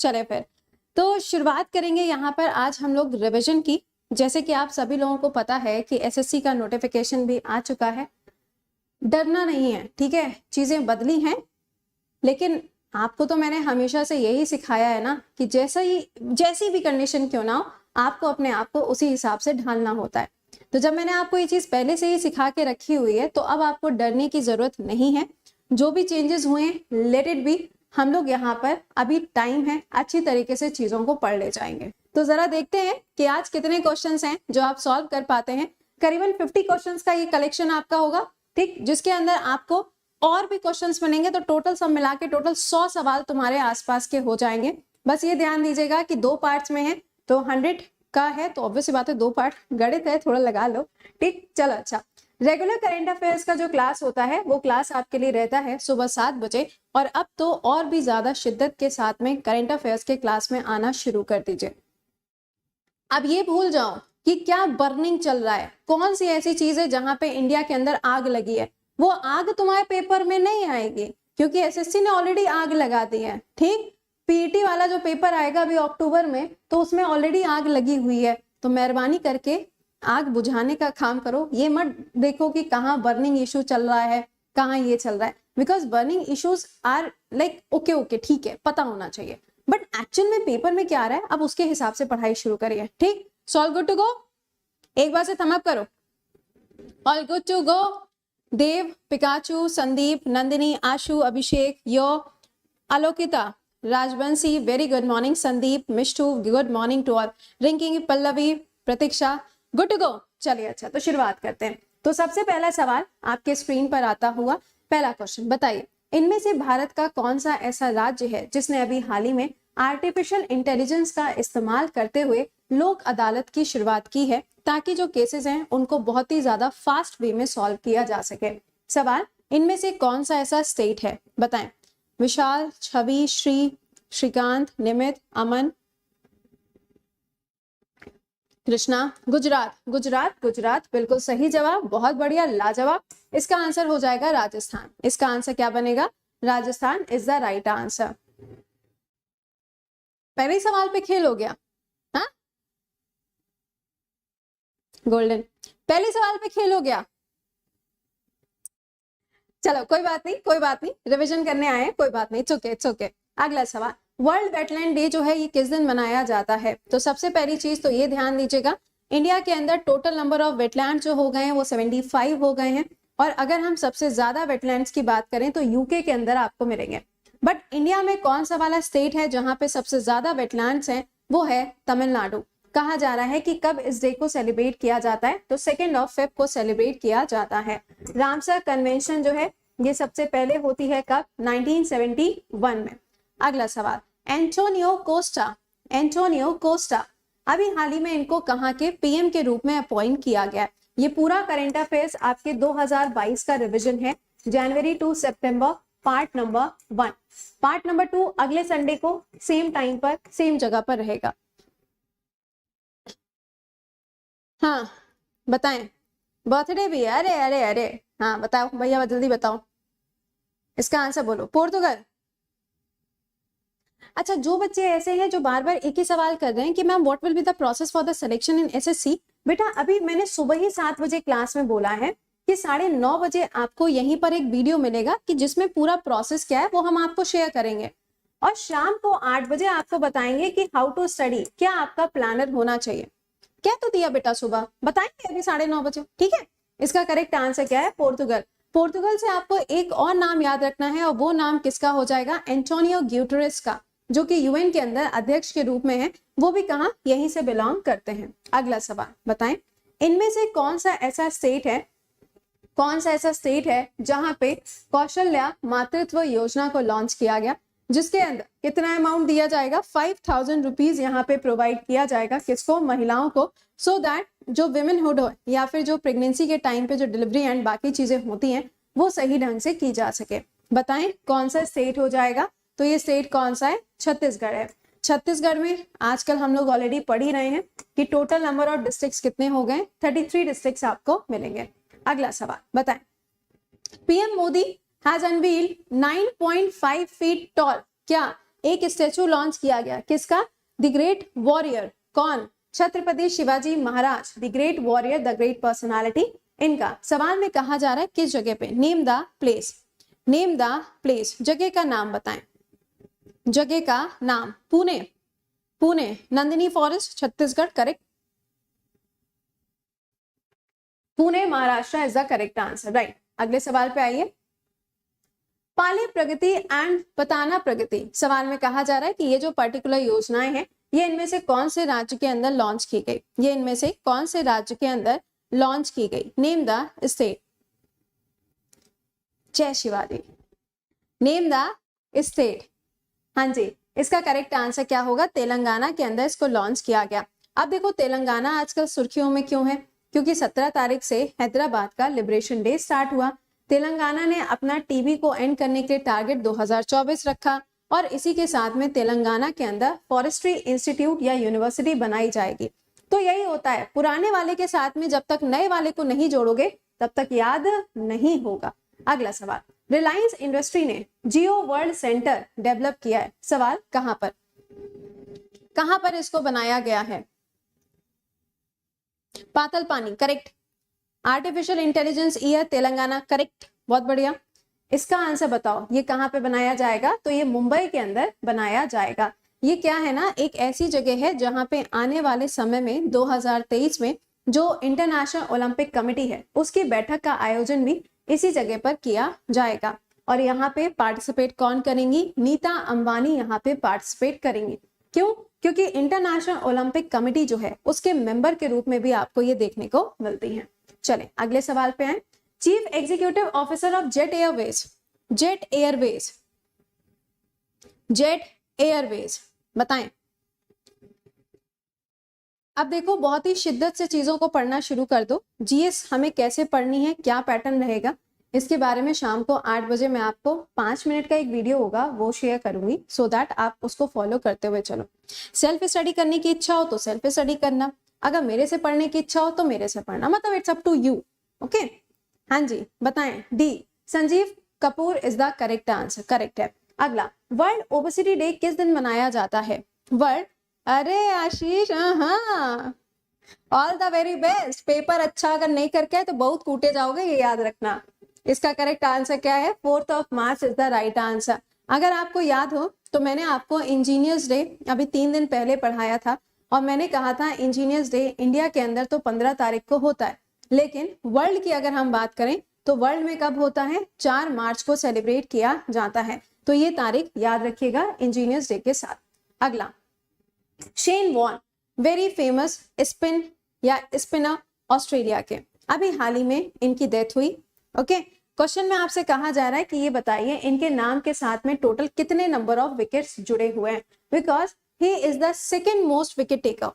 चले फिर तो शुरुआत करेंगे यहाँ पर आज हम लोग रिवीजन की। जैसे कि आप सभी लोगों को पता है कि एसएससी का नोटिफिकेशन भी आ चुका है। डरना नहीं है, ठीक है, चीजें बदली हैं, लेकिन आपको तो मैंने हमेशा से यही सिखाया है ना कि जैसी भी कंडीशन क्यों ना हो, आपको अपने आप को उसी हिसाब से ढालना होता है। तो जब मैंने आपको ये चीज पहले से ही सिखा के रखी हुई है तो अब आपको डरने की जरूरत नहीं है। जो भी चेंजेस हुए लेट इट बी, हम लोग यहाँ पर अभी टाइम है, अच्छी तरीके से चीजों को पढ़ ले जाएंगे। तो जरा देखते हैं कि आज कितने क्वेश्चंस हैं जो आप सॉल्व कर पाते हैं। करीबन 50 क्वेश्चंस का ये कलेक्शन आपका होगा, ठीक, जिसके अंदर आपको और भी क्वेश्चंस बनेंगे, तो टोटल सब मिला के टोटल 100 सवाल तुम्हारे आसपास के हो जाएंगे। बस ये ध्यान दीजिएगा कि 2 पार्ट्स में है, तो 100 का है तो ऑब्वियसली बात है 2 पार्ट, गणित है थोड़ा लगा लो, ठीक। चलो अच्छा, रेगुलर करंट अफेयर्स का जो क्लास होता है वो क्लास आपके लिए रहता है सुबह 7 बजे, और अब तो और भी ज्यादा शिद्दत के साथ में करंट अफेयर्स के क्लास में आना शुरू कर दीजिए। अब ये भूल जाओ कि क्या बर्निंग चल रहा है, कौन सी ऐसी चीज है जहां पे इंडिया के अंदर आग लगी है। वो आग तुम्हारे पेपर में नहीं आएगी क्योंकि एसएससी ने ऑलरेडी आग लगा दी है, ठीक। पीईटी वाला जो पेपर आएगा अभी अक्टूबर में, तो उसमें ऑलरेडी आग लगी हुई है। तो मेहरबानी करके आग बुझाने का काम करो, ये मत देखो कि कहाँ बर्निंग इशू चल रहा है, कहाँ ये चल रहा है, because burning issues are like okay ठीक है, पता होना चाहिए, बट एक्चुअल में पेपर में क्या आ रहा है अब उसके हिसाब से पढ़ाई शुरू करिए, ठीक। So all good to go, एक बार से थम अप करो। All good to go. Dev, Pikachu, Sandeep, Nandini, Ashu, Abhishek, yo, Alokita, Rajvanshi, very good morning. Sandeep, Mishtu, good morning to all. Rinki, Pallavi, Pratiksha, good to go. चलिए अच्छा, तो शुरुआत करते हैं। तो सबसे पहला सवाल आपके स्क्रीन पर आता हुआ पहला क्वेश्चन, बताइए इनमें से भारत का कौन सा ऐसा राज्य है जिसने अभी हाल ही में आर्टिफिशियल इंटेलिजेंस का इस्तेमाल करते हुए लोक अदालत की शुरुआत की है, ताकि जो केसेस हैं उनको बहुत ही ज्यादा फास्ट वे में सॉल्व किया जा सके। सवाल, इनमें से कौन सा ऐसा स्टेट है, बताएं। विशाल, छवि, श्री, श्रीकांत, निमित, अमन, कृष्णा। गुजरात, गुजरात, गुजरात, बिल्कुल सही जवाब, बहुत बढ़िया, लाजवाब। इसका आंसर हो जाएगा राजस्थान। इसका आंसर क्या बनेगा, Rajasthan is the right answer. पहले सवाल पे खेल हो गया, हाँ गोल्डन, पहले सवाल पे खेल हो गया। चलो कोई बात नहीं, कोई बात नहीं, रिवीजन करने आए हैं, कोई बात नहीं, इट्स ओके। अगला सवाल, वर्ल्ड वेटलैंड डे जो है ये किस दिन मनाया जाता है। तो सबसे पहली चीज तो ये ध्यान दीजिएगा, इंडिया के अंदर टोटल नंबर ऑफ वेटलैंड जो हो गए हैं वो 75 हो गए हैं, और अगर हम सबसे ज्यादा वेटलैंड्स की बात करें तो यूके के अंदर आपको मिलेंगे। बट इंडिया में कौन सा वाला स्टेट है जहां पे सबसे ज्यादा वेटलैंड्स हैं, वो है तमिलनाडु। कहा जा रहा है कि कब इस डे को सेलिब्रेट किया जाता है, तो 2 फेब को सेलिब्रेट किया जाता है। रामसर कन्वेंशन जो है ये सबसे पहले होती है कब, 1971 में। अगला सवाल, एंटोनियो कोस्टा, एंटोनियो कोस्टा अभी हाल ही में इनको कहाँ के पीएम के रूप में अपॉइंट किया गया। ये पूरा करंट अफेयर्स आपके 2022 का रिवीजन है, जनवरी टू सितंबर, पार्ट नंबर 1। पार्ट नंबर 2 अगले संडे को सेम टाइम पर सेम जगह पर रहेगा। हाँ बताएं, बर्थडे भी है, अरे अरे अरे, हाँ बताओ भैया, जल्दी बताओ इसका आंसर बोलो। पोर्तुगल। अच्छा, जो बच्चे ऐसे हैं जो बार बार एक ही सवाल कर रहे हैं कि ma'am what will be the process for the selection in SSC, बेटा अभी मैंने सुबह ही 7 बजे क्लास में बोला है कि 9:30 बजे आपको यहीं पर एक वीडियो मिलेगा कि जिसमें पूरा प्रोसेस क्या है वो हम आपको शेयर करेंगे, और शाम को 8 बजे आपको बताएंगे कि हाउ टू स्टडी, क्या आपका प्लानर होना चाहिए। क्या तो दिया बेटा सुबह, बताएंगे अभी 9:30 बजे, ठीक है। इसका करेक्ट आंसर क्या है, पोर्तुगल। पोर्तुगल से आपको एक और नाम याद रखना है, और वो नाम किसका हो जाएगा, एंटोनियो ग्यूटेरेस का, जो कि यूएन के अंदर अध्यक्ष के रूप में है, वो भी कहाँ, यहीं से बिलोंग करते हैं। अगला सवाल, बताएं इनमें से कौन सा ऐसा स्टेट है, कौन सा ऐसा स्टेट है जहां पे कौशल्या मातृत्व योजना को लॉन्च किया गया, जिसके अंदर कितना अमाउंट दिया जाएगा, 5000 रुपीज यहाँ पे प्रोवाइड किया जाएगा, किसको, महिलाओं को, सो दैट जो विमेनहुड हो या फिर जो प्रेगनेंसी के टाइम पे जो डिलीवरी एंड बाकी चीजें होती हैं वो सही ढंग से की जा सके। बताएं कौन सा स्टेट हो जाएगा। तो ये स्टेट कौन सा है, छत्तीसगढ़ है। छत्तीसगढ़ में आजकल हम लोग ऑलरेडी पढ़ ही रहे हैं कि टोटल नंबर ऑफ डिस्ट्रिक्ट्स कितने हो गए, 33 डिस्ट्रिक्ट्स आपको मिलेंगे। अगला सवाल, बताएं PM Modi has unveiled 9.5 feet tall क्या एक स्टेचू लॉन्च किया गया, किसका? The great warrior. कौन? Chhatrapati Shivaji Maharaj, the great warrior, the great personality. इनका सवाल में कहा जा रहा है किस जगह पे? Name the place, name the place, जगह का नाम बताएं, जगह का नाम। Pune, Pune, Nandini forest Chhattisgarh, correct. Pune Maharashtra is the correct answer, right. अगले सवाल पे आइए। पाली प्रगति एंड पताना प्रगति, सवाल में कहा जा रहा है कि ये जो पर्टिकुलर योजनाएं हैं ये इनमें से कौन से राज्य के अंदर लॉन्च की गई? ये इनमें से कौन से राज्य के अंदर लॉन्च की गई? Name the state. जय शिवाजी, नेम द स्टेट। हाँ जी, इसका करेक्ट आंसर क्या होगा? तेलंगाना के अंदर इसको लॉन्च किया गया। अब देखो तेलंगाना आजकल सुर्खियों में क्यों है? क्योंकि 17 तारीख से हैदराबाद का लिबरेशन डे स्टार्ट हुआ। तेलंगाना ने अपना टीबी को एंड करने के लिए टारगेट 2024 रखा और इसी के साथ में तेलंगाना के अंदर फॉरेस्ट्री इंस्टीट्यूट या यूनिवर्सिटी बनाई जाएगी। तो यही होता है, पुराने वाले के साथ में जब तक नए वाले को नहीं जोड़ोगे तब तक याद नहीं होगा। अगला सवाल, रिलायंस इंडस्ट्री ने जियो वर्ल्ड सेंटर डेवलप किया है, सवाल कहां पर? कहां पर इसको बनाया गया है? पातल पानी, correct. Artificial intelligence year Telangana, correct, बहुत बढ़िया। इसका आंसर बताओ, ये कहां पे बनाया जाएगा? तो ये मुंबई के अंदर बनाया जाएगा। ये क्या है ना, एक ऐसी जगह है जहां पे आने वाले समय में 2023 में जो इंटरनेशनल ओलंपिक कमेटी है उसकी बैठक का आयोजन भी इसी जगह पर किया जाएगा। और यहाँ पे पार्टिसिपेट कौन करेंगी? नीता अंबानी यहाँ पे पार्टिसिपेट करेंगी। क्यों? क्योंकि इंटरनेशनल ओलंपिक कमेटी जो है उसके मेंबर के रूप में भी आपको ये देखने को मिलती है। चले अगले सवाल पे आए। Chief executive officer of jet Airways, jet Airways, jet Airways बताएं। अब देखो बहुत ही शिद्दत से चीजों को पढ़ना शुरू कर दो। जीएस हमें कैसे पढ़नी है, क्या पैटर्न रहेगा, इसके बारे में शाम को 8 बजे मैं आपको 5 मिनट का एक वीडियो होगा वो शेयर करूंगी, सो दैट आप उसको फॉलो करते हुए चलो। सेल्फ स्टडी करने की इच्छा हो तो सेल्फ स्टडी करना, अगर मेरे से पढ़ने की इच्छा हो तो मेरे से पढ़ना, मतलब it's up to you. Okay, हाँ जी बताएं। D, Sanjeev Kapoor is the correct answer, correct है। अगला, वर्ल्ड ओबेसिटी डे किस दिन मनाया जाता है? वर्ल्ड, अरे आशीष, हाँ, all the very best. Paper अच्छा अगर नहीं करके है तो बहुत कूटे जाओगे, ये याद रखना। इसका करेक्ट आंसर क्या है? 4 मार्च इज द राइट आंसर। अगर आपको याद हो तो मैंने आपको इंजीनियर्स डे अभी 3 दिन पहले पढ़ाया था और मैंने कहा था इंजीनियर्स डे इंडिया के अंदर तो 15 तारीख को होता है, लेकिन वर्ल्ड की अगर हम बात करें तो वर्ल्ड में कब होता है? 4 मार्च को सेलिब्रेट किया जाता है। तो ये तारीख याद रखिएगा इंजीनियर्स डे के साथ। अगला, Shane Warne, very famous spin या स्पिनर ऑस्ट्रेलिया के, अभी हाल ही में इनकी डेथ हुई। ओके, क्वेश्चन में आपसे कहा जा रहा है कि ये बताइए इनके नाम के साथ में टोटल कितने नंबर ऑफ विकेट्स जुड़े हुए हैं, because he is the second most wicket taker.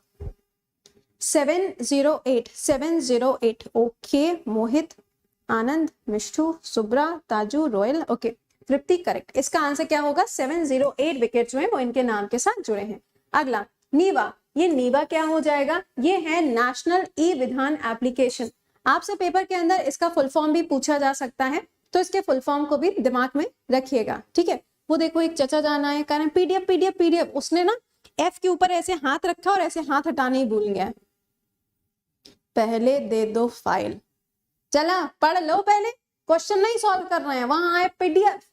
708, 708। Okay, Mohit, Anand, Mishtu, Subhra, Taju, Royal, okay, Tripti, correct. इसका आंसर क्या होगा? 708 विकेट जो है वो इनके नाम के साथ जुड़े हैं। अगला, नीवा, ये नीवा क्या हो जाएगा? ये है नेशनल ई विधान एप्लीकेशन। आपसे पेपर के अंदर इसका फुल फॉर्म भी पूछा जा सकता है, तो इसके फुल फॉर्म को भी दिमाग में रखिएगा, ठीक है। वो देखो एक चचा जान आए, कह रहे हैं पीडीएफ पीडीएफ पीडीएफ, उसने ना एफ के ऊपर ऐसे हाथ रखा और ऐसे हाथ हटाने ही भूल गया। पहले दे दो फाइल, चला पढ़ लो, पहले क्वेश्चन नहीं सॉल्व कर रहे हैं, वहां आए पीडीएफ।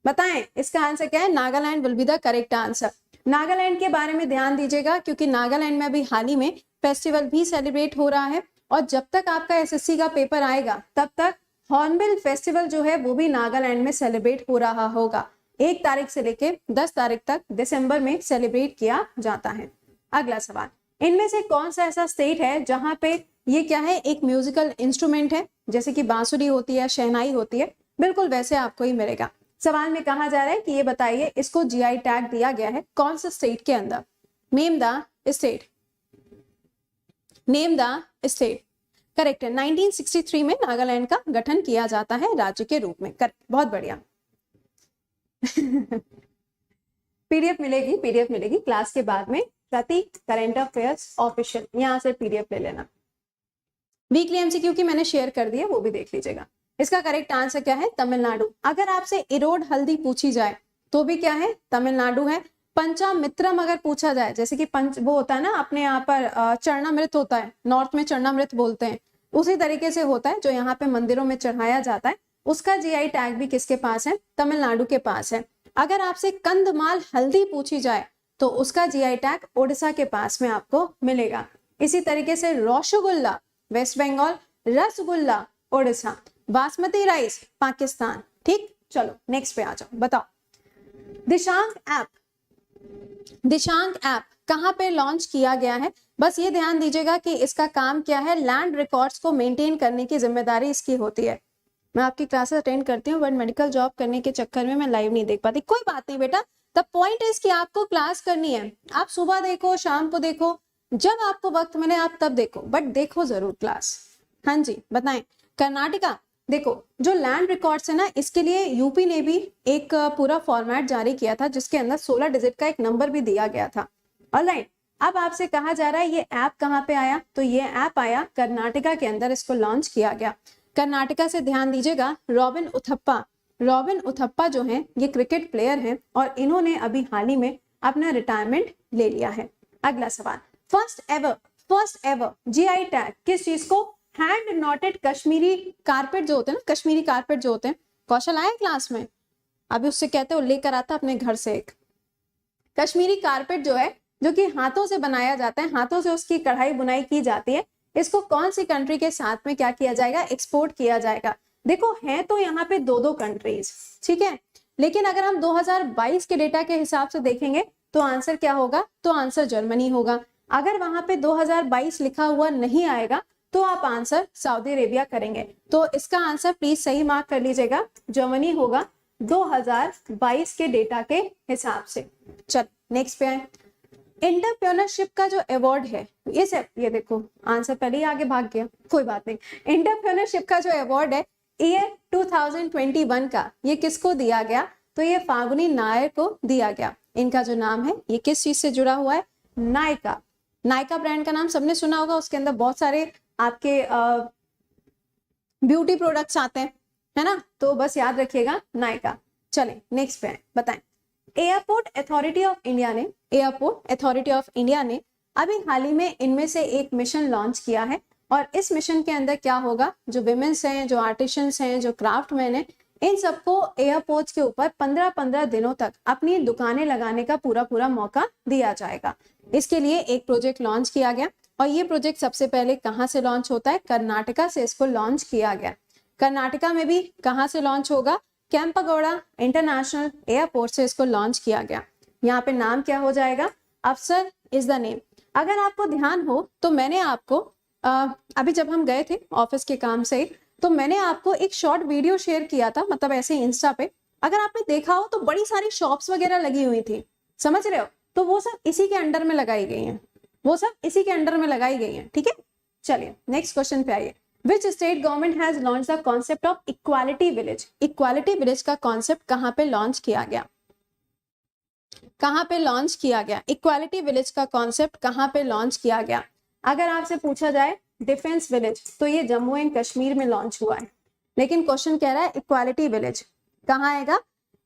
बताएं इसका आंसर क्या है? Nagaland will be the correct answer. Nagaland के बारे में ध्यान दीजिएगा क्योंकि नागालैंड में अभी हाल ही में फेस्टिवल भी सेलिब्रेट हो रहा है और जब तक आपका एसएससी का पेपर आएगा तब तक हॉर्नबिल फेस्टिवल जो है वो भी नागालैंड में सेलिब्रेट हो रहा होगा। 1 तारीख से लेके 10 तारीख तक दिसंबर में सेलिब्रेट किया जाता है। अगला सवाल, इनमें से कौन सा ऐसा स्टेट है जहां पे ये क्या है? एक म्यूजिकल इंस्ट्रूमेंट है, जैसे कि बांसुरी होती है, शहनाई होती है, बिल्कुल वैसे आपको ही मिलेगा। सवाल में कहा जा रहा है कि ये बताइए इसको जीआई टैग दिया गया है कौन सा स्टेट के अंदर? Name the state, name the state, correct है। 1963 में नागालैंड का गठन किया जाता है राज्य के रूप में, करेक्ट, बहुत बढ़िया। पीडीएफ मिलेगी, पीडीएफ मिलेगी क्लास के बाद में, प्रति करंट अफेयर्स ऑफिशियल, यहां से पीडीएफ ले लेना। वीकली एमसीक्यू की मैंने शेयर कर दी है, वो भी देख लीजिएगा। इसका करेक्ट आंसर क्या है? तमिलनाडु। अगर आपसे इरोड हल्दी पूछी जाए तो भी क्या है, तमिलनाडु है। पंचामित्रम अगर पूछा जाए, जैसे कि पंच वो होता है ना अपने यहाँ पर चरणामृत होता है, नॉर्थ में चरणामृत बोलते हैं, उसी तरीके से होता है जो यहाँ पे मंदिरों में चढ़ाया जाता है, उसका जीआई टैग भी किसके पास है, तमिलनाडु के पास है। अगर आपसे कंधमाल हल्दी पूछी जाए तो उसका जीआई टैग ओडिशा के पास में आपको मिलेगा। इसी तरीके से रसगुल्ला वेस्ट बंगाल, रसगुल्ला ओडिशा, बासमती राइस पाकिस्तान। ठीक, चलो नेक्स्ट पे आ जाओ, बताओ दिशांक ऐप, दिशांक ऐप कहां पे लॉन्च किया गया है? बस ये ध्यान दीजिएगा कि इसका काम क्या है, लैंड रिकॉर्ड्स को मेंटेन करने की जिम्मेदारी इसकी होती है। मैं आपकी क्लासेस अटेंड करती हूँ बट मेडिकल जॉब करने के चक्कर में मैं लाइव नहीं देख पाती, कोई बात नहीं बेटा। द पॉइंट इज कि आपको क्लास करनी है, आप सुबह देखो, शाम को देखो, जब आपको वक्त मिले आप तब देखो, बट देखो जरूर क्लास। हाँ जी बताएं। कर्नाटका, देखो जो लैंड रिकॉर्ड्स है ना, इसके लिए यूपी ने भी एक पूरा फॉर्मेट जारी किया था जिसके अंदर 16 डिजिट का एक नंबर भी दिया गया था। ऑलराइट, अब आपसे कहा जा रहा है ये ऐप कहाँ पे आया, तो ये ऐप आया कर्नाटका के अंदर, इसको लॉन्च किया गया। कर्नाटका से ध्यान दीजिएगा, रॉबिन उथप्पा, रॉबिन उथप्पा जो है ये क्रिकेट प्लेयर हैं और इन्होंने अभी हाल ही में अपना रिटायरमेंट ले लिया है। अगला सवाल, फर्स्ट एवर जीआई टैग किस चीज को, हैंड नॉटेड कश्मीरी कारपेट जो होते हैं ना, कश्मीरी कारपेट जो होते हैं, कौशल आया क्लास में, अभी उससे कहते हो लेकर आता अपने घर से एक कश्मीरी कारपेट जो है, जो कि हाथों से बनाया जाता है, हाथों से उसकी कढ़ाई बुनाई की जाती है, इसको कौन सी कंट्री के साथ में क्या किया जाएगा, एक्सपोर्ट किया जाएगा। देखो है तो यहाँ पे दो कंट्रीज, ठीक है, लेकिन अगर हम 2022 के डेटा के हिसाब से देखेंगे तो आंसर क्या होगा, तो आंसर जर्मनी होगा। अगर वहां पे 2022 लिखा हुआ नहीं आएगा तो आप आंसर सऊदी अरेबिया करेंगे, तो इसका आंसर प्लीज सही मार्क कर लीजिएगा, जर्मनी होगा 2022 के डेटा के हिसाब से। चल नेक्स्ट पे आए, एंटरप्रेन्योरशिप का जो अवार्ड है, ये देखो आंसर पहले ही आगे भाग गया, कोई बात नहीं। एंटरप्रेन्योरशिप का जो अवार्ड है ईयर 2021 का, ये किसको दिया गया, तो ये फागुनी नायर को दिया गया। इनका जो नाम है ये किस चीज से जुड़ा हुआ है, नायका। नायका ब्रांड का नाम सबने सुना होगा, उसके अंदर बहुत सारे आपके ब्यूटी प्रोडक्ट्स आते हैं, है ना, तो बस याद रखिएगा नायका। चलें नेक्स्ट पे बताएं, एयरपोर्ट अथॉरिटी ऑफ इंडिया ने, एयरपोर्ट अथॉरिटी ऑफ इंडिया ने अभी हाल ही में इनमें से एक मिशन लॉन्च किया है, और इस मिशन के अंदर क्या होगा, जो विमेन्स हैं, जो आर्टिशंस हैं, जो क्राफ्टमैन हैं, इन सबको एयरपोर्ट्स के ऊपर 15-15 दिनों तक अपनी दुकानें लगाने का पूरा मौका दिया जाएगा। इसके लिए एक प्रोजेक्ट लॉन्च किया गया, और ये प्रोजेक्ट सबसे पहले कहाँ से लॉन्च होता है, कर्नाटका से इसको लॉन्च किया गया। कर्नाटका में भी कहाँ से लॉन्च होगा, केम्पेगौड़ा इंटरनेशनल एयरपोर्ट से इसको लॉन्च किया गया। यहाँ पे नाम क्या हो जाएगा, अफसर इज द नेम। अगर आपको ध्यान हो तो मैंने आपको अभी जब हम गए थे ऑफिस के काम से, तो मैंने आपको एक शॉर्ट वीडियो शेयर किया था, मतलब ऐसे इंस्टा पे, अगर आपने देखा हो तो बड़ी सारी शॉप्स वगैरह लगी हुई थी, समझ रहे हो, तो वो सब इसी के अंडर में लगाई गई हैं, वो सब इसी के अंडर में लगाई गई हैं, ठीक है। चलिए नेक्स्ट क्वेश्चन पे आइए, Which state government has launched the concept of equality village? Equality village का कॉन्सेप्ट कहाँ पे लॉन्च किया गया, कहाँ पे लॉन्च किया गया, इक्वालिटी विलेज का कॉन्सेप्ट कहाँ पे लॉन्च किया गया। अगर आपसे पूछा जाए डिफेंस विलेज, तो ये जम्मू एंड कश्मीर में लॉन्च हुआ है, लेकिन क्वेश्चन कह रहा है इक्वालिटी विलेज कहाँ आएगा,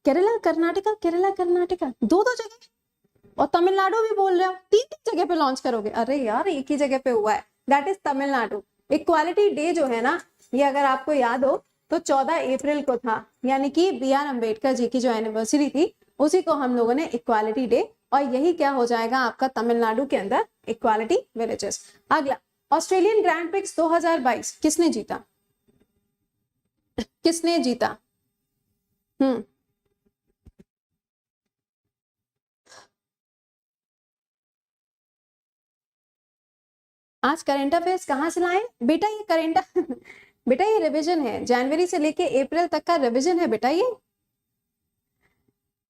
केरला कर्नाटका, केरला कर्नाटका, दो जगह, और तमिलनाडु भी बोल रहे हो, 3 जगह पे लॉन्च करोगे, अरे यार एक ही जगह पे हुआ है, that is Tamil Nadu. Equality day जो है ना, ये अगर आपको याद हो तो 14 अप्रैल को था, यानी कि बी.आर. अम्बेडकर जी की जो एनिवर्सरी थी, उसी को हम लोगों ने इक्वालिटी डे, और यही क्या हो जाएगा आपका तमिलनाडु के अंदर इक्वालिटी विलेजेस। अगला, ऑस्ट्रेलियन ग्रैंड प्रिक्स 2022 किसने जीता, किसने जीता, आज करंट अफेयर्स कहाँ से लाए बेटा, ये करंट बेटा ये रिवीजन है, जनवरी से लेके अप्रैल तक का रिवीजन है बेटा, ये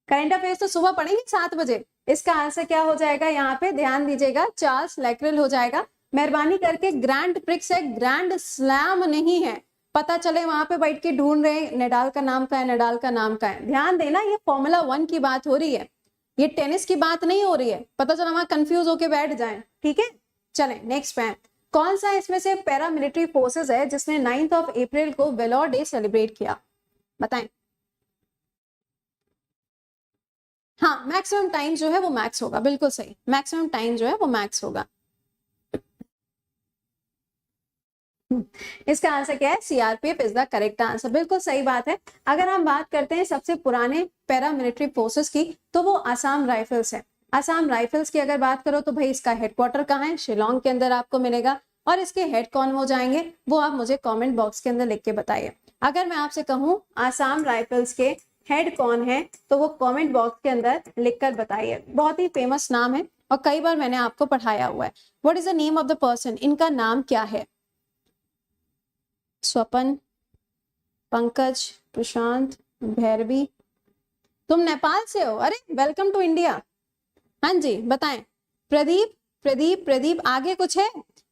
करंट अफेयर्स तो सुबह पढ़ेंगे 7 बजे। इसका आंसर क्या हो जाएगा, यहाँ पे ध्यान दीजिएगा, चार्ल्स लैक्रेल हो जाएगा। मेहरबानी करके ग्रैंड प्रिक्स है, ग्रैंड स्लैम नहीं है, पता चले वहां पे बैठ के ढूंढ रहे नडाल का नाम का है, नडाल का नाम का है। ध्यान देना, ये फॉर्मूला 1 की बात हो रही है, ये टेनिस की बात नहीं हो रही है, पता चला वहां कंफ्यूज होके बैठ जाए, ठीक है। चलें नेक्स्ट पे, कौन सा इसमें से पैरामिलिट्री फोर्सेस है जिसने 9 अप्रैल को वेलोर डे सेलिब्रेट किया, बताएं। हाँ, मैक्सिमम टाइम जो है वो मैक्स होगा, बिल्कुल सही, मैक्सिमम टाइम जो है वो मैक्स होगा। इसका आंसर क्या है? CRPF is the correct answer, बिल्कुल सही बात है। अगर हम बात करते हैं सबसे पुराने पैरामिलिट्री फोर्सेस की, तो वो आसाम राइफल्स है। आसाम राइफल्स की अगर बात करो तो भाई इसका हेडक्वार्टर कहाँ है? शिलोंग के अंदर आपको मिलेगा। और इसके हेड कौन हो जाएंगे वो आप मुझे कमेंट बॉक्स के अंदर लिख के बताइए। अगर मैं आपसे कहूँ आसाम राइफल्स के हेड कौन है तो वो कमेंट बॉक्स के अंदर लिखकर बताइए। बहुत ही फेमस नाम है और कई बार मैंने आपको पढ़ाया हुआ है। What is the name of the person? इनका नाम क्या है? स्वपन, पंकज, प्रशांत, भैरवी। तुम नेपाल से हो? अरे वेलकम टू इंडिया। हाँ जी बताएं। प्रदीप, प्रदीप, प्रदीप, आगे कुछ है?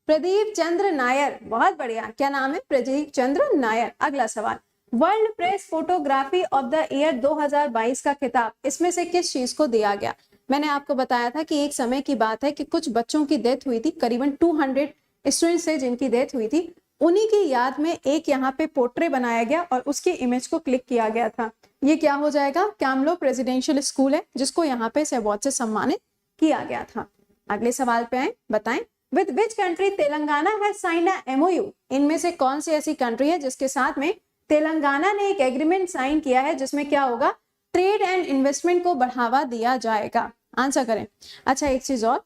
प्रदीप चंद्र नायर, बहुत बढ़िया। क्या नाम है? प्रदीप चंद्र नायर। अगला सवाल, world press photography of the year 2022 का खिताब इसमें से किस चीज को दिया गया? मैंने आपको बताया था कि एक समय की बात है कि कुछ बच्चों की डेथ हुई थी, करीबन 200 स्टूडेंट्स से जिनकी डेथ हुई थी, उन्हीं की याद में एक यहाँ पे पोर्ट्रे बनाया गया और उसकी इमेज को क्लिक किया गया था। ये क्या हो जाएगा? कैमलोप रेजिडेंशियल स्कूल है जिसको यहाँ पे इस अवार्ड से सम्मानित किया गया था। अगले सवाल पे आए, बताएं। With which country Telangana has signed a MOU? इनमें से कौन सी ऐसी कंट्री है जिसके साथ में तेलंगाना ने एक एग्रीमेंट साइन किया है जिसमें क्या होगा? ट्रेड एंड इन्वेस्टमेंट को बढ़ावा दिया जाएगा। आंसर करें। अच्छा एक चीज और,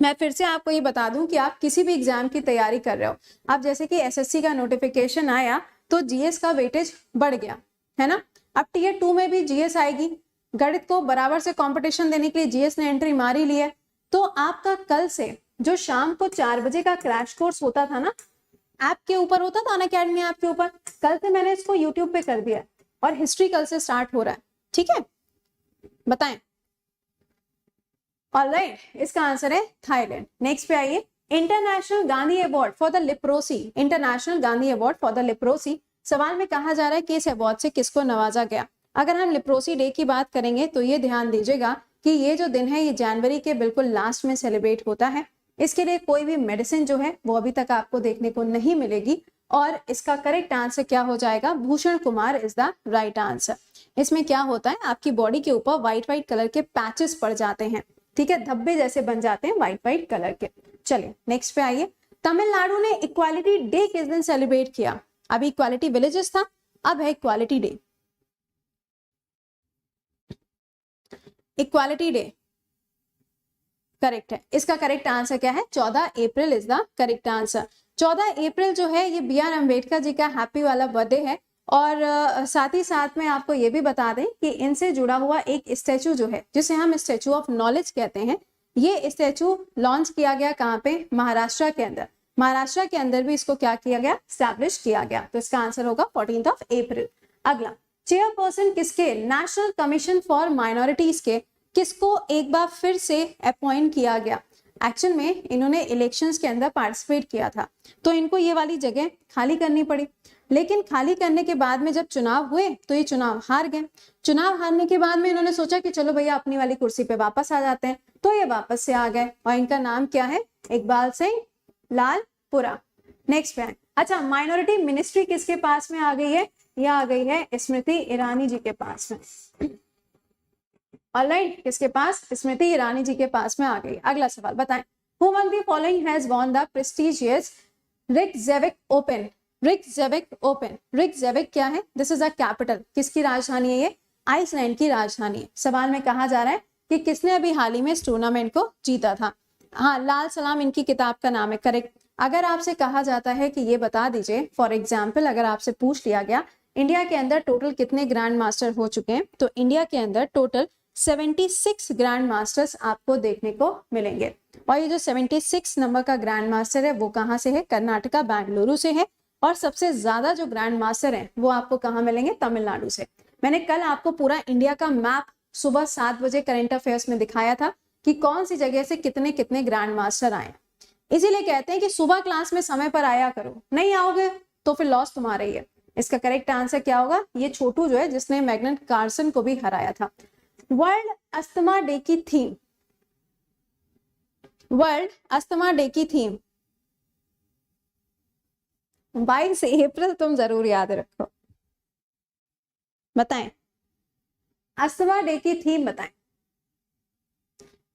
मैं फिर से आपको ये बता दूं कि आप किसी भी एग्जाम की तैयारी कर रहे हो, अब जैसे कि एसएससी का नोटिफिकेशन आया तो जीएस का वेटेज बढ़ गया है ना। अब टीयर 2 में भी जीएस आएगी, गणित को बराबर से कंपटीशन देने के लिए जीएस ने एंट्री मारी ली है। तो आपका कल से जो शाम को 4 बजे का क्रैश कोर्स होता था ना, ऐप के ऊपर होता था, अनअकैडमी ऐप के ऊपर, कल से मैंने इसको यूट्यूब पे कर दिया और हिस्ट्री कल से स्टार्ट हो रहा है। ठीक है, बताएं। ऑलराइट, इसका आंसर है थाईलैंड। नेक्स्ट पे आइए, international Gandhi award for the leprosy, international Gandhi award for the leprosy. सवाल में कहा जा रहा है कि इस अवार्ड से किसको नवाजा गया। अगर हम लिप्रोसी डे की बात करेंगे तो ये ध्यान दीजिएगा कि ये जो दिन है ये जनवरी के बिल्कुल लास्ट में सेलिब्रेट होता है। इसके लिए कोई भी मेडिसिन जो है वो अभी तक आपको देखने को नहीं मिलेगी और इसका करेक्ट आंसर क्या हो जाएगा? Bhushan Kumar is the right answer. इसमें क्या होता है, आपकी बॉडी के ऊपर व्हाइट व्हाइट कलर के पैचेस पड़ जाते हैं, ठीक है, धब्बे जैसे बन जाते हैं व्हाइट व्हाइट कलर के। चलिए नेक्स्ट पे आइए, तमिलनाडु ने इक्वालिटी डे किस दिन सेलिब्रेट किया? अभी इक्वालिटी विलेजेस था, अब है equality day. Equality day correct है। इसका करेक्ट आंसर क्या है? 14 April is the correct answer. 14 अप्रैल जो है ये बी आर अम्बेडकर जी का हैप्पी वाला बर्थडे है। और साथ ही साथ में आपको ये भी बता दें कि इनसे जुड़ा हुआ एक स्टैचू जो है जिसे हम स्टैचू ऑफ नॉलेज कहते हैं, ये स्टैचू लॉन्च किया गया कहाँ पे? महाराष्ट्र के अंदर। महाराष्ट्र के अंदर भी इसको क्या किया गया? स्टैब्लिश किया गया। तो इसका आंसर होगा 14 अप्रैल। अगला, चेयरपर्सन किसके? नेशनल कमीशन फॉर माइनॉरिटीज के किसको एक बार फिर से अपॉइंट किया गया? एक्चुअल में इन्होंने इलेक्शंस के अंदर पार्टिसिपेट किया था तो इनको ये वाली जगह खाली करनी पड़ी, लेकिन खाली करने के बाद में जब चुनाव हुए तो ये चुनाव हार गए। चुनाव हारने के बाद में इन्होंने सोचा कि चलो भैया अपनी वाली कुर्सी पे वापस आ जाते हैं, तो ये वापस से आ गए और इनका नाम क्या है? इकबाल सिंह लालपुरा। नेक्स्ट पे, अच्छा माइनॉरिटी मिनिस्ट्री किसके पास में आ गई है? यह आ गई है स्मृति ईरानी जी के पास में। ऑलराइट, किसके पास? स्मृति ईरानी जी के पास में आ गई। अगला सवाल बताएं, who among the following has won the prestigious Reykjavik open? Reykjavik open, Reykjavik क्या है? दिस इज द कैपिटल, किसकी राजधानी है ये? आइसलैंड की राजधानी है। सवाल में कहा जा रहा है कि किसने अभी हाल ही में इस टूर्नामेंट को जीता था? हाँ, लाल सलाम इनकी किताब का नाम है। करेक्ट। अगर आपसे कहा जाता है कि ये बता दीजिए, फॉर एग्जाम्पल अगर आपसे पूछ लिया गया इंडिया के अंदर टोटल कितने ग्रैंड मास्टर हो चुके हैं, तो इंडिया के अंदर टोटल 76 ग्रैंड मास्टर्स आपको देखने को मिलेंगे। और ये जो 76 नंबर का ग्रैंड मास्टर है वो कहाँ से है? कर्नाटका, बेंगलुरु से है। और सबसे ज्यादा जो ग्रैंड मास्टर है वो आपको कहाँ मिलेंगे? तमिलनाडु से। मैंने कल आपको पूरा इंडिया का मैप सुबह 7 बजे करंट अफेयर्स में दिखाया था कि कौन सी जगह से कितने कितने ग्रैंड मास्टर आए। इसीलिए कहते हैं कि सुबह क्लास में समय पर आया करो, नहीं आओगे तो फिर लॉस तुम्हारा ही है। इसका करेक्ट आंसर क्या होगा? ये छोटू जो है जिसने मैग्नेट कार्सन को भी हराया था। वर्ल्ड अस्थमा डे की थीम, वर्ल्ड अस्थमा डे की थीम 22 अप्रैल, तुम जरूर याद रखो। बताएं, अस्थमा डे की थीम बताएं।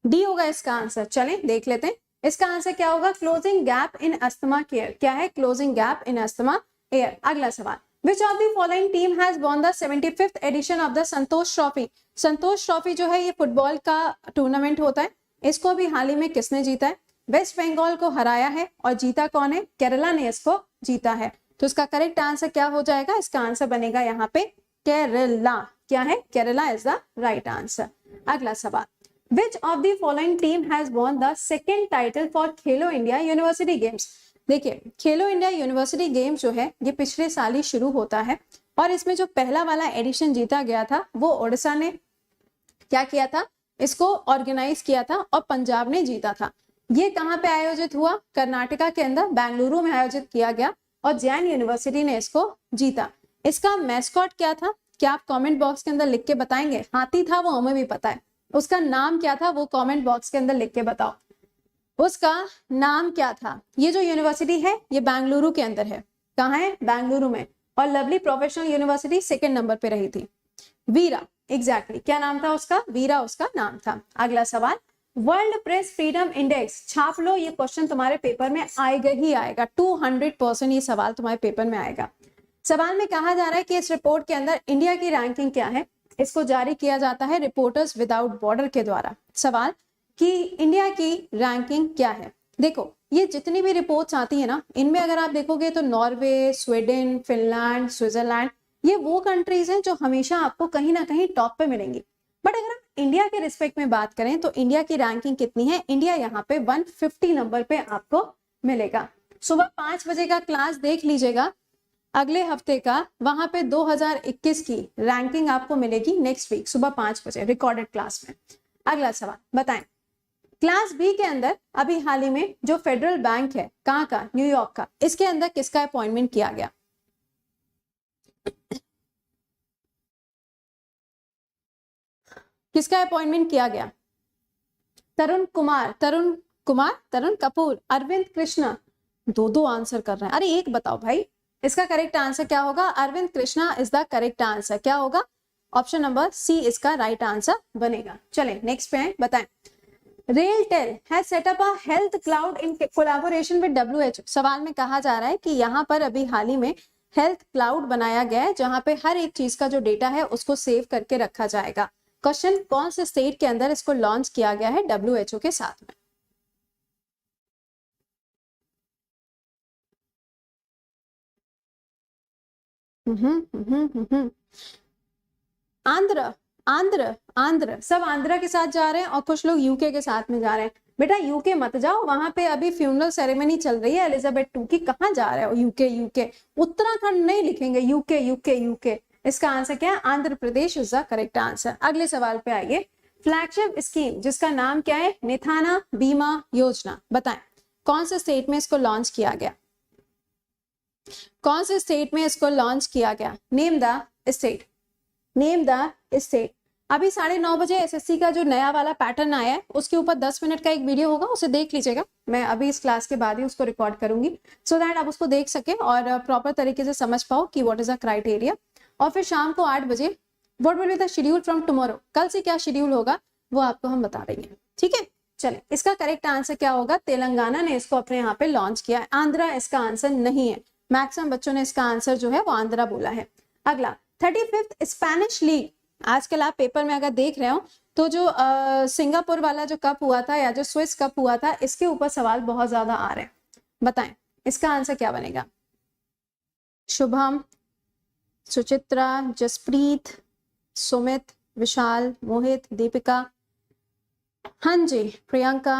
डी होगा इसका आंसर। चलें देख लेते हैं इसका आंसर क्या होगा। Closing gap in asthma care, क्या है closing gap in asthma air. अगला सवाल, which of the following team has won the 75th edition of the Santosh trophy. Santosh trophy जो है ये फुटबॉल का टूर्नामेंट होता है, इसको अभी हाल ही में किसने जीता है। वेस्ट बंगाल को हराया है और जीता कौन है, केरला ने इसको जीता है। तो इसका करेक्ट आंसर क्या हो जाएगा, इसका आंसर बनेगा यहाँ पे केरला। क्या है, Kerala is the right answer. अगला सवाल, Which of the following team has won the second title for Khelo India university games. देखिए खेलो इंडिया यूनिवर्सिटी गेम्स जो है ये पिछले साल ही शुरू होता है और इसमें जो पहला वाला एडिशन जीता गया था वो ओडिशा ने क्या किया था, इसको ऑर्गेनाइज किया था और पंजाब ने जीता था। ये कहाँ पे आयोजित हुआ, कर्नाटका के अंदर बेंगलुरु में आयोजित किया गया और जैन यूनिवर्सिटी ने इसको जीता। इसका मैस्कॉट क्या था, क्या आप कमेंट बॉक्स के अंदर लिख के बताएंगे। हाथी था वो हमें भी पता है, उसका नाम क्या था वो कमेंट बॉक्स के अंदर लिख के बताओ, उसका नाम क्या था। ये जो यूनिवर्सिटी है ये बेंगलुरु के अंदर है, कहाँ है, बेंगलुरु में। और lovely professional university second number पे रही थी। वीरा, एग्जैक्टली क्या नाम था उसका, वीरा उसका नाम था। अगला सवाल, वर्ल्ड प्रेस फ्रीडम इंडेक्स, छाप लो ये क्वेश्चन तुम्हारे पेपर में आएगा ही आएगा, 200% ये सवाल तुम्हारे पेपर में आएगा। सवाल में कहा जा रहा है कि इस रिपोर्ट के अंदर इंडिया की रैंकिंग क्या है। इसको जारी किया जाता है रिपोर्टर्स विदाउट बॉर्डर के द्वारा। सवाल कि इंडिया की रैंकिंग क्या है। देखो ये जितनी भी रिपोर्ट्स आती है ना, इनमें अगर आप देखोगे तो नॉर्वे, स्वीडन, फिनलैंड, स्विट्जरलैंड, ये वो कंट्रीज हैं जो हमेशा आपको कहीं ना कहीं टॉप पे मिलेंगी। बट अगर हम इंडिया के रिस्पेक्ट में बात करें तो इंडिया की रैंकिंग कितनी है, इंडिया यहाँ पे 150 नंबर पे आपको मिलेगा। सुबह 5 बजे का क्लास देख लीजिएगा अगले हफ्ते का, वहां पे 2021 की रैंकिंग आपको मिलेगी नेक्स्ट वीक सुबह 5 बजे रिकॉर्डेड क्लास में। अगला सवाल बताएं, क्लास बी के अंदर अभी हाल ही में जो फेडरल बैंक है, कहाँ का, न्यूयॉर्क का, इसके अंदर किसका अपॉइंटमेंट किया गया। किसका अपॉइंटमेंट किया गया, तरुण कुमार, तरुण कपूर, अरविंद कृष्णा। दो आंसर कर रहे हैं, अरे एक बताओ भाई। इसका करेक्ट आंसर क्या होगा, Arvind Krishna is the correct answer. क्या होगा, ऑप्शन नंबर सी इसका राइट आंसर बनेगा। चलें नेक्स्ट पे है, बताएं, RailTel has set up a health cloud in collaboration with WHO। सवाल में कहा जा रहा है कि यहाँ पर अभी हाल ही में हेल्थ क्लाउड बनाया गया है जहां पे हर एक चीज का जो डेटा है उसको सेव करके रखा जाएगा। क्वेश्चन, कौन से स्टेट के अंदर इसको लॉन्च किया गया है WHO के साथ में। आंध्र, आंध्र सब आंध्र के साथ जा रहे हैं और कुछ लोग यूके के साथ में जा रहे हैं। बेटा यूके मत जाओ, वहां पे अभी फ्यूनरल सेरेमनी चल रही है एलिजाबेथ II की, कहाँ जा रहे हो यूके। उत्तराखंड नहीं लिखेंगे, यूके। इसका आंसर क्या है, Andhra Pradesh is the correct answer. अगले सवाल पे आइए, फ्लैगशिप स्कीम जिसका नाम क्या है, निथाना बीमा योजना, बताएं कौन से स्टेट में इसको लॉन्च किया गया, कौन से स्टेट में इसको लॉन्च किया गया। Name the state, name the state. अभी 9:30 बजे SSC का जो नया वाला पैटर्न आया है उसके ऊपर 10 मिनट का एक वीडियो होगा, उसे देख लीजिएगा। मैं अभी इस क्लास के बाद ही उसको रिकॉर्ड करूंगी सो दैट आप उसको देख सके और प्रॉपर तरीके से समझ पाओ कि व्हाट इज द क्राइटेरिया। और फिर शाम को 8 बजे what will be the schedule from tomorrow, कल से क्या शेड्यूल होगा वो आपको हम बता देंगे, ठीक है। चले इसका करेक्ट आंसर क्या होगा, तेलंगाना ने इसको अपने यहाँ पे लॉन्च किया है, आंध्रा इसका आंसर नहीं है। मैक्सिमम बच्चों ने इसका आंसर जो है वो आंध्रा बोला है। अगला, 35th स्पेनिश लीग, आजकल आप पेपर में अगर देख रहे हो तो जो सिंगापुर वाला जो कप हुआ था या जो स्विस कप हुआ था, इसके ऊपर सवाल बहुत ज्यादा आ रहे हैं। बताएं इसका आंसर क्या बनेगा। शुभम, सुचित्रा, जसप्रीत, सुमित, विशाल, मोहित, दीपिका, हाँ जी प्रियंका।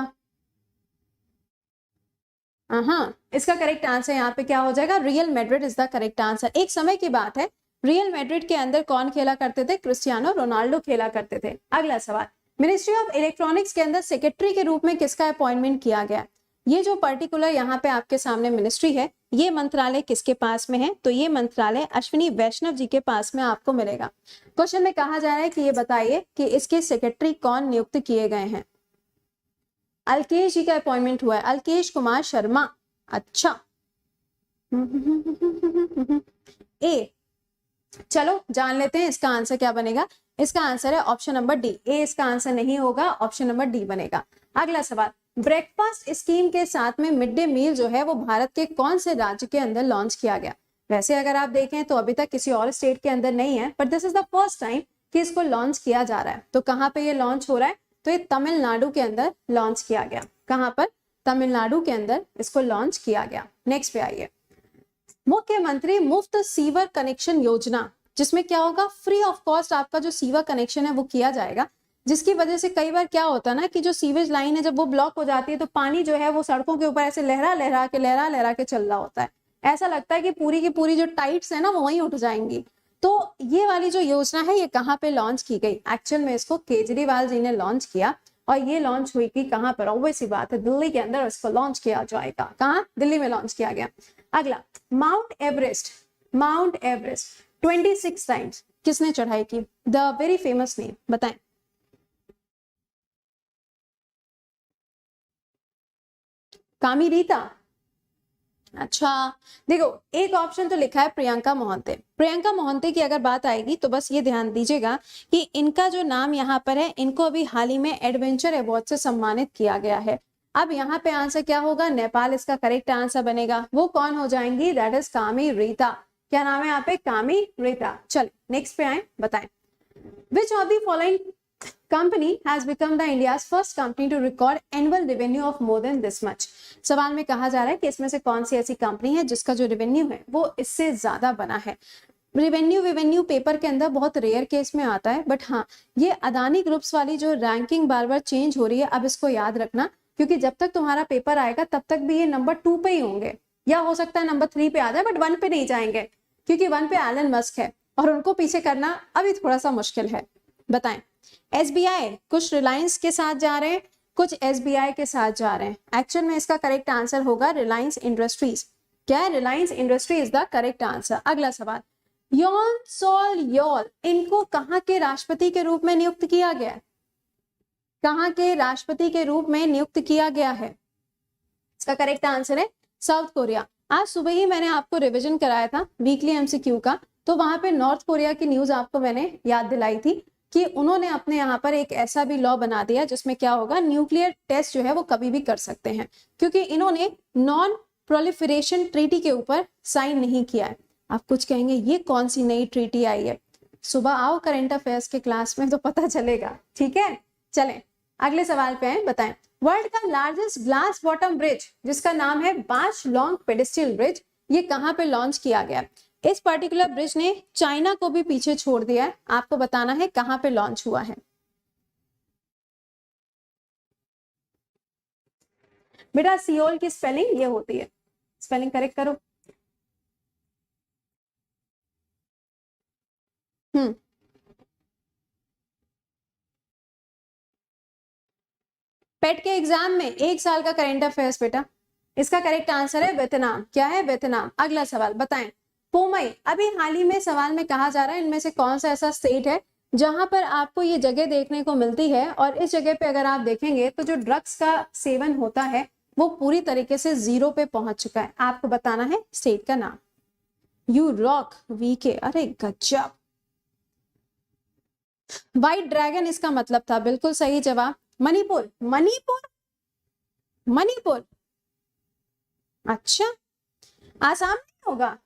हाँ, इसका करेक्ट आंसर यहाँ पे क्या हो जाएगा, real Madrid is the correct answer. एक समय की बात है, रियल मैड्रिड के अंदर कौन खेला करते थे, क्रिस्टियानो रोनाल्डो खेला करते थे। अगला सवाल, मिनिस्ट्री ऑफ इलेक्ट्रॉनिक्स के अंदर सेक्रेटरी के रूप में किसका अपॉइंटमेंट किया गया। ये जो पर्टिकुलर यहाँ पे आपके सामने मिनिस्ट्री है, ये मंत्रालय किसके पास में है, तो ये मंत्रालय अश्विनी वैष्णव जी के पास में आपको मिलेगा। क्वेश्चन में कहा जा रहा है कि ये बताइए कि इसके सेक्रेटरी कौन नियुक्त किए गए हैं। अल्केश जी का अपॉइंटमेंट हुआ है, अल्केश कुमार शर्मा। अच्छा ए, चलो जान लेते हैं इसका आंसर क्या बनेगा। इसका आंसर है ऑप्शन नंबर डी। ए इसका आंसर नहीं होगा, ऑप्शन नंबर डी बनेगा। अगला सवाल, ब्रेकफास्ट स्कीम के साथ में मिड डे मील जो है वो भारत के कौन से राज्य के अंदर लॉन्च किया गया। वैसे अगर आप देखें तो अभी तक किसी और स्टेट के अंदर नहीं है, but this is the first time कि इसको लॉन्च किया जा रहा है। तो कहाँ पे ये लॉन्च हो रहा है, तो ये तमिलनाडु के अंदर लॉन्च किया गया। कहाँ पर, तमिलनाडु के अंदर इसको लॉन्च किया गया। नेक्स्ट पे आइए, मुख्यमंत्री मुफ्त सीवर कनेक्शन योजना, जिसमें क्या होगा, फ्री ऑफ कॉस्ट आपका जो सीवर कनेक्शन है वो किया जाएगा, जिसकी वजह से कई बार क्या होता है ना कि जो सीवेज लाइन है जब वो ब्लॉक हो जाती है तो पानी जो है वो सड़कों के ऊपर ऐसे लहरा लहरा के चल रहा होता है। ऐसा लगता है कि पूरी की पूरी जो टाइट्स है ना वो वहीं उठ जाएंगी। तो ये वाली जो योजना है ये कहाँ पे लॉन्च की गई, एक्चुअल में इसको केजरीवाल जी ने लॉन्च किया, और ये लॉन्च हुई कि कहाँ पर, ऑब्वियस सी बात है दिल्ली के अंदर इसको लॉन्च किया जाएगा। कहाँ, दिल्ली में लॉन्च किया गया। अगला, mount Everest, mount Everest 26 times किसने चढ़ाई की, द वेरी फेमस नेम बताएं। कामी रीता, अच्छा देखो एक ऑप्शन तो लिखा है प्रियंका मोहंते। प्रियंका मोहंते की अगर बात आएगी तो बस ये ध्यान दीजिएगा कि इनका जो नाम यहाँ पर है, इनको अभी हाल ही में एडवेंचर अवार्ड से सम्मानित किया गया है। अब यहाँ पे आंसर क्या होगा, नेपाल इसका करेक्ट आंसर बनेगा। वो कौन हो जाएंगी, दैट इज कामी रीता। क्या नाम है यहाँ पे, कामी रीता। चलिए नेक्स्ट पे आए, बताएं विच of the following company has become the India's first company to record annual revenue of more than this much। सवाल में कहा जा रहा है कि इसमें से कौन सी ऐसी कंपनी है जिसका जो रेवेन्यू है वो इससे ज्यादा बना है। रेवेन्यू पेपर के अंदर बहुत रेयर केस में आता है, बट हाँ ये अदानी ग्रुप्स वाली जो रैंकिंग बार बार चेंज हो रही है, अब इसको याद रखना, क्योंकि जब तक तुम्हारा पेपर आएगा तब तक भी ये नंबर 2 पे ही होंगे, या हो सकता है नंबर 3 पे आ जाए, बट 1 पे नहीं जाएंगे, क्योंकि 1 पे एलन मस्क है और उनको पीछे करना अभी थोड़ा सा मुश्किल है। बताएं, एसबीआई कुछ रिलायंस के साथ जा रहे हैं, कुछ एसबीआई के साथ जा रहे हैं। एक्चुअल में इसका करेक्ट आंसर होगा रिलायंस इंडस्ट्रीज। क्या है, Reliance industries the correct answer. अगला सवाल, योन सोल योल इनको कहां के राष्ट्रपति के रूप में नियुक्त किया गया है, कहां के राष्ट्रपति के रूप में नियुक्त किया गया है। इसका करेक्ट आंसर है साउथ कोरिया। आज सुबह ही मैंने आपको रिवीजन कराया था वीकली एमसीक्यू का, तो वहां पे नॉर्थ कोरिया की न्यूज आपको मैंने याद दिलाई थी कि उन्होंने अपने यहाँ पर एक ऐसा भी लॉ बना दिया जिसमें क्या होगा, न्यूक्लियर टेस्ट जो है वो कभी भी कर सकते हैं, क्योंकि इन्होंने नॉन प्रोलिफरेशन ट्रीटी के ऊपर साइन नहीं किया है। आप कुछ कहेंगे ये कौन सी नई ट्रीटी आई है, सुबह आओ करंट अफेयर्स के क्लास में तो पता चलेगा, ठीक है। चलें अगले सवाल पे आए, बताएं वर्ल्ड का लार्जेस्ट ग्लास बॉटम ब्रिज जिसका नाम है बांच लॉन्ग पेडेस्ट्रियल ब्रिज, ये कहाँ पे लॉन्च किया गया। इस पर्टिकुलर ब्रिज ने चाइना को भी पीछे छोड़ दिया है, आपको बताना है कहां पे लॉन्च हुआ है। बेटा सियोल की स्पेलिंग ये होती है, स्पेलिंग करेक्ट करो। पेट के एग्जाम में 1 साल का करंट अफेयर्स बेटा, इसका करेक्ट आंसर है वियतनाम। क्या है, वियतनाम। अगला सवाल, बताएं पोमई, अभी हाल ही में सवाल में कहा जा रहा है इनमें से कौन सा ऐसा स्टेट है जहां पर आपको ये जगह देखने को मिलती है, और इस जगह पे अगर आप देखेंगे तो जो ड्रग्स का सेवन होता है वो पूरी तरीके से 0 पे पहुंच चुका है। आपको बताना है स्टेट का नाम। यू रॉक वीके, अरे गजब। व्हाइट ड्रैगन इसका मतलब था, बिल्कुल सही जवाब। मणिपुर, मणिपुर, मणिपुर, अच्छा आसाम नहीं होगा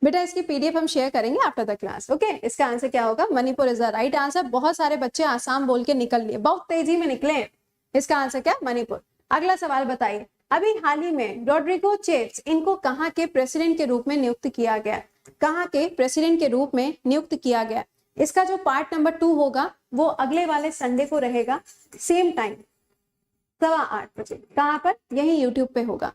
बेटा, इसकी पीडीएफ हम शेयर करेंगे आफ्टर द क्लास, ओके। इसका आंसर क्या होगा, Manipur is the right answer. बहुत सारे बच्चे आसाम बोल के निकल लिए, बहुत तेजी में निकले। इसका आंसर क्या, मणिपुर। अगला सवाल बताइए, अभी हाल ही में रॉड्रिगो चेव्स इनको कहाँ के प्रेसिडेंट के रूप में नियुक्त किया गया, कहाँ के प्रेसिडेंट के रूप में नियुक्त किया गया। इसका जो पार्ट नंबर 2 होगा वो अगले वाले संडे को रहेगा, सेम टाइम 8:15 बजे। कहाँ पर, यही यूट्यूब पे होगा।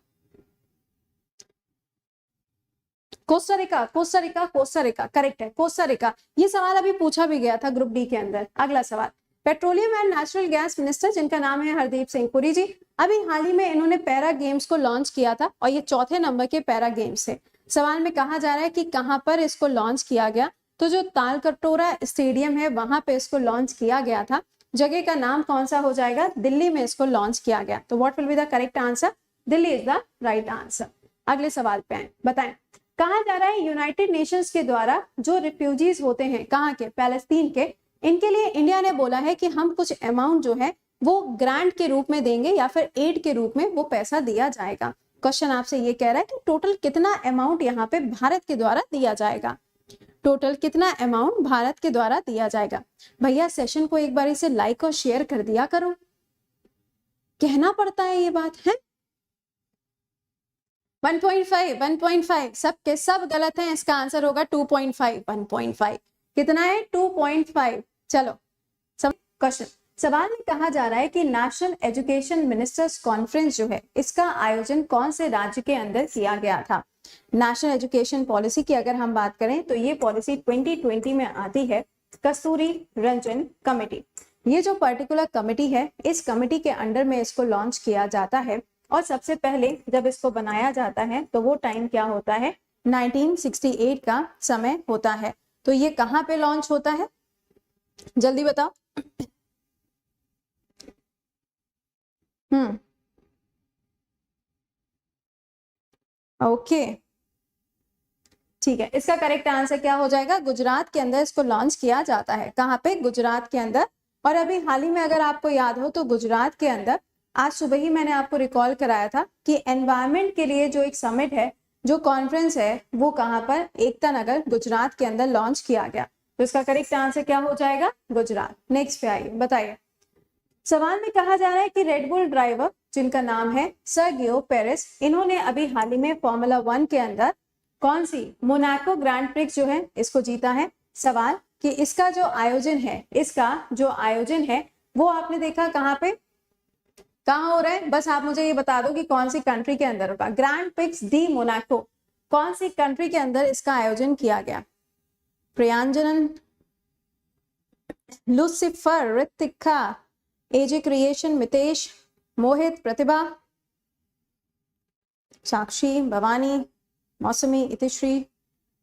कोस्टारिका, कोस्टारिका, कोस्टारिका करेक्ट है, कोस्टारिका। ये सवाल अभी पूछा भी गया था ग्रुप डी के अंदर। अगला सवाल, petroleum and natural gas minister जिनका नाम है हरदीप सिंह पुरी जी, अभी हाल ही में इन्होंने पैरा गेम्स को लॉन्च किया था, और ये 4थे नंबर के पैरा गेम्स थे। सवाल में कहा जा रहा है कि कहाँ पर इसको लॉन्च किया गया, तो जो तालकटोरा स्टेडियम है वहां पे इसको लॉन्च किया गया था। जगह का नाम कौन सा हो जाएगा, दिल्ली में इसको लॉन्च किया गया। तो what will be the correct answer, Delhi is the right answer. अगले सवाल पे आए, बताएं कहा जा रहा है यूनाइटेड नेशंस के द्वारा जो रिफ्यूजीज होते हैं कहाँ के, पैलेस्तीन के, इनके लिए इंडिया ने बोला है कि हम कुछ अमाउंट जो है वो ग्रांट के रूप में देंगे या फिर एड के रूप में वो पैसा दिया जाएगा। क्वेश्चन आपसे ये कह रहा है कि टोटल कितना अमाउंट यहाँ पे भारत के द्वारा दिया जाएगा, टोटल कितना अमाउंट भारत के द्वारा दिया जाएगा। भैया सेशन को एक बार से लाइक और शेयर कर दिया करो, कहना पड़ता है ये बात है। 1.5 सबके सब गलत हैं, इसका आंसर होगा 2.5। 1.5 कितना है, 2.5। चलो सब क्वेश्चन, सवाल में कहा जा रहा है कि नेशनल एजुकेशन मिनिस्टर्स कॉन्फ्रेंस जो है इसका आयोजन कौन से राज्य के अंदर किया गया था। नेशनल एजुकेशन पॉलिसी की अगर हम बात करें तो ये पॉलिसी 2020 में आती है कस्तूरी रंजन कमेटी। ये जो पर्टिकुलर कमेटी है, इस कमेटी के अंडर में इसको लॉन्च किया जाता है और सबसे पहले जब इसको बनाया जाता है तो वो टाइम क्या होता है, 1968 का समय होता है। तो ये कहाँ पे लॉन्च होता है, जल्दी बताओ। ओके ठीक है, इसका करेक्ट आंसर क्या हो जाएगा, गुजरात के अंदर इसको लॉन्च किया जाता है। कहाँ पे, गुजरात के अंदर। और अभी हाल ही में अगर आपको याद हो तो गुजरात के अंदर आज सुबह ही मैंने आपको रिकॉल कराया था कि एनवायरमेंट के लिए जो एक समिट है, जो कॉन्फ्रेंस है, वो कहाँ पर, एकता नगर गुजरात के अंदर लॉन्च किया गया। तो इसका करेक्ट आंसर क्या हो जाएगा, गुजरात। नेक्स्ट पे आइए, बताइए। सवाल में कहा जा रहा है कि रेडबुल ड्राइवर जिनका नाम है सर्गियो पेरेस, इन्होंने अभी हाल ही में फॉर्मूला 1 के अंदर कौन सी, मोनाको ग्रैंड प्रिक्स जो है इसको जीता है। सवाल कि इसका जो आयोजन है, इसका जो आयोजन है वो आपने देखा कहाँ पे, कहाँ हो रहा है, बस आप मुझे ये बता दो कि कौन सी कंट्री के अंदर होगा। ग्रैंड प्रिक्स डी मोनाको कौन सी कंट्री के अंदर इसका आयोजन किया गया। प्रियांजन, लुसिफर, ऋतिका, एजे क्रिएशन, मितेश, मोहित, प्रतिभा, साक्षी, भवानी, मौसमी, इतिश्री,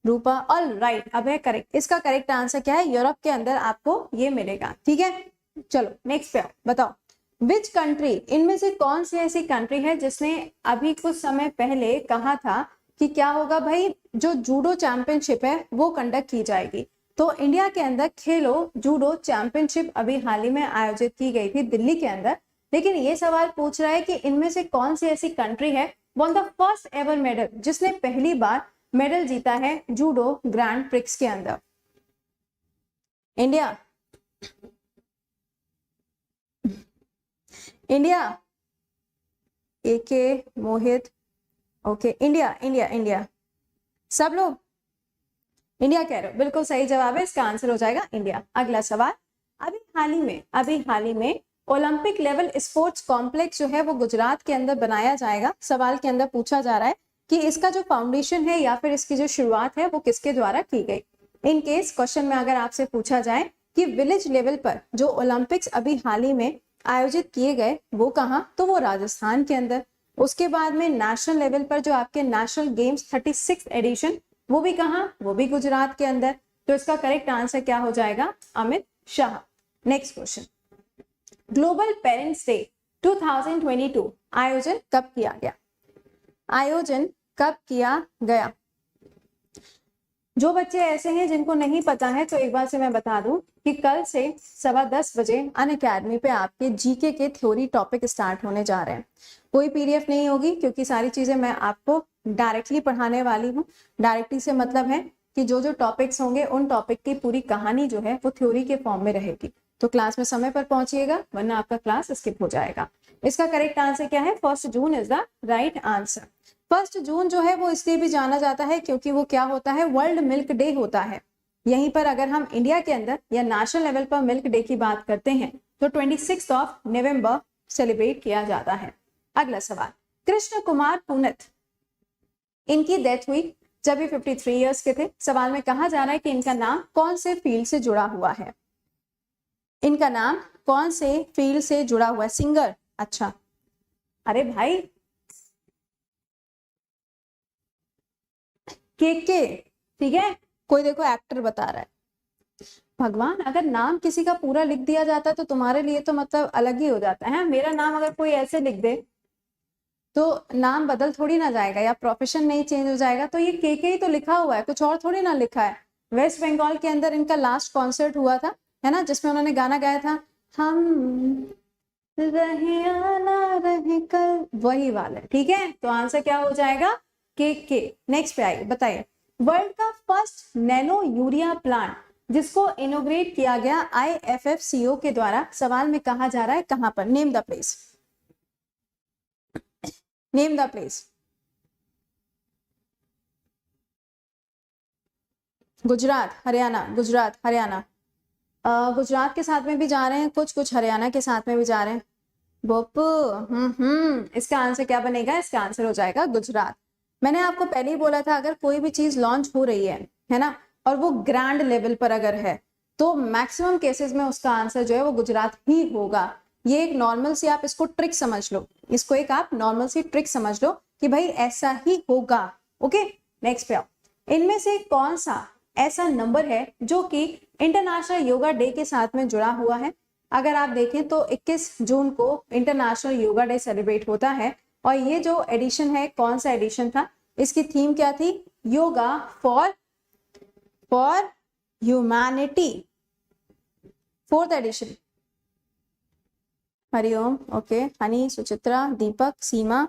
रूपा। ऑल राइट, अब है करेक्ट। इसका करेक्ट आंसर क्या है, यूरोप के अंदर आपको ये मिलेगा। ठीक है, चलो नेक्स्ट पे बताओ। विच कंट्री, इनमें से कौन सी ऐसी कंट्री है जिसने अभी कुछ समय पहले कहा था कि क्या होगा भाई, जो जूडो चैंपियनशिप है वो कंडक्ट की जाएगी। तो इंडिया के अंदर खेलो जूडो चैंपियनशिप अभी हाल ही में आयोजित की गई थी दिल्ली के अंदर। लेकिन ये सवाल पूछ रहा है कि इनमें से कौन सी ऐसी कंट्री है one the first ever medal, जिसने पहली बार मेडल जीता है जूडो ग्रैंड प्रिक्स के अंदर। इंडिया, इंडिया, एके, मोहित, ओके, इंडिया इंडिया इंडिया, सब लोग इंडिया कह रहे हो, बिल्कुल सही जवाब है, इसका आंसर हो जाएगा इंडिया। अगला सवाल, अभी हाल ही में ओलंपिक लेवल स्पोर्ट्स कॉम्प्लेक्स जो है वो गुजरात के अंदर बनाया जाएगा। सवाल के अंदर पूछा जा रहा है कि इसका जो फाउंडेशन है या फिर इसकी जो शुरुआत है वो किसके द्वारा की गई। इन केस क्वेश्चन में अगर आपसे पूछा जाए कि विलेज लेवल पर जो ओलंपिक्स अभी हाल ही में आयोजित किए गए वो कहाँ, तो वो राजस्थान के अंदर। उसके बाद में नेशनल लेवल पर जो आपके नेशनल गेम्स 36 एडिशन, वो भी कहाँ, वो भी गुजरात के अंदर। तो इसका करेक्ट आंसर क्या हो जाएगा, Amit Shah. Next question, global parents day 2022 आयोजन कब किया गया, आयोजन कब किया गया। जो बच्चे ऐसे हैं जिनको नहीं पता है तो एक बार से मैं बता दूं कि कल से 10:15 बजे अनअकैडमी पे आपके जीके के थ्योरी टॉपिक स्टार्ट होने जा रहे हैं। कोई पीडीएफ नहीं होगी क्योंकि सारी चीजें मैं आपको डायरेक्टली पढ़ाने वाली हूँ। डायरेक्टली से मतलब है कि जो जो टॉपिक्स होंगे उन टॉपिक की पूरी कहानी जो है वो थ्योरी के फॉर्म में रहेगी। तो क्लास में समय पर पहुंचिएगा वरना आपका क्लास स्किप हो जाएगा। इसका करेक्ट आंसर क्या है, 1 June is the right answer. 1 जून जो है वो इसलिए भी जाना जाता है क्योंकि वो क्या होता है, वर्ल्ड मिल्क डे होता है। यहीं पर अगर हम इंडिया के अंदर या नेशनल लेवल पर मिल्क डे की बात करते हैं तो 26 नवंबर सेलिब्रेट किया जाता है। अगला सवाल, कृष्ण कुमार पुनित, इनकी डेथ हुई जब ये 53 इयर्स के थे। सवाल में कहा जा रहा है कि इनका नाम कौन से फील्ड से जुड़ा हुआ है, इनका नाम कौन से फील्ड से जुड़ा हुआ है। सिंगर, अच्छा, अरे भाई के ठीक है, कोई देखो एक्टर बता रहा है। भगवान, अगर नाम किसी का पूरा लिख दिया जाता है तो तुम्हारे लिए तो मतलब अलग ही हो जाता है। मेरा नाम अगर कोई ऐसे लिख दे तो नाम बदल थोड़ी ना जाएगा या प्रोफेशन नहीं चेंज हो जाएगा, तो ये के ही तो लिखा हुआ है, कुछ और थोड़ी ना लिखा है। वेस्ट बंगाल के अंदर इनका लास्ट कॉन्सर्ट हुआ था, है ना, जिसमें उन्होंने गाना गाया था हम रहे आना रहे कल, वही वाला, ठीक है। तो आंसर क्या हो जाएगा, के। नेक्स्ट पे आइए, बताइए वर्ल्ड का फर्स्ट नैनो यूरिया प्लांट जिसको इनोग्रेट किया गया IFFCO के द्वारा, सवाल में कहा जा रहा है कहां पर, name the place, name the place. Gujarat, Haryana, Gujarat, Haryana, Gujarat के साथ में भी जा रहे हैं कुछ, कुछ हरियाणा के साथ में भी जा रहे हैं। बोप, इसका आंसर क्या बनेगा, इसका आंसर हो जाएगा गुजरात। मैंने आपको पहले ही बोला था, अगर कोई भी चीज लॉन्च हो रही है ना, और वो ग्रैंड लेवल पर अगर है, तो मैक्सिमम केसेस में उसका आंसर जो है वो गुजरात ही होगा। ये एक नॉर्मल सी आप इसको ट्रिक समझ लो, इसको एक आप नॉर्मल सी ट्रिक समझ लो कि भाई ऐसा ही होगा। ओके, नेक्स्ट पे आओ। इनमें से कौन सा ऐसा नंबर है जो कि इंटरनेशनल योगा डे के साथ में जुड़ा हुआ है। अगर आप देखें तो 21 जून को इंटरनेशनल योगा डे सेलिब्रेट होता है, और ये जो एडिशन है, कौन सा एडिशन था, इसकी थीम क्या थी, yoga for humanity, 4th edition. Hariom, okay, Honey, Suchitra, Deepak, Seema,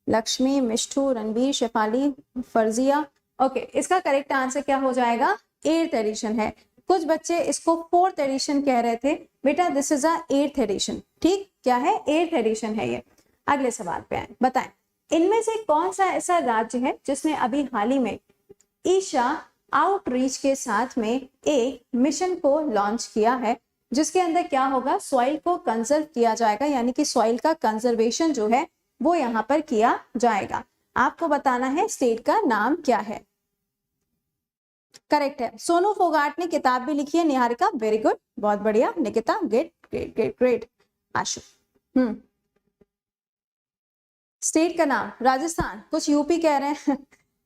Lakshmi, Mishtu, Ranbir, Shefali, Farzia, okay, इसका करेक्ट आंसर क्या हो जाएगा, 8th एडिशन है। कुछ बच्चे इसको 4th एडिशन कह रहे थे, बेटा this is a 8th addition, ठीक, क्या है, 8th एडिशन है ये। अगले सवाल पे आए, बताएं इनमें से कौन सा ऐसा राज्य है जिसने अभी हाल ही में ईशा आउटरीच के साथ में एक मिशन को लॉन्च किया है, जिसके अंदर क्या होगा, सॉइल को कंजर्व किया जाएगा, यानी कि सॉइल का कंजर्वेशन जो है वो यहाँ पर किया जाएगा। आपको बताना है स्टेट का नाम क्या है। करेक्ट है, सोनू फोगाट ने किताब भी लिखी है, निहारिका वेरी गुड, बहुत बढ़िया, Nikita great great great great, Ashu. State का नाम राजस्थान, कुछ यूपी कह रहे हैं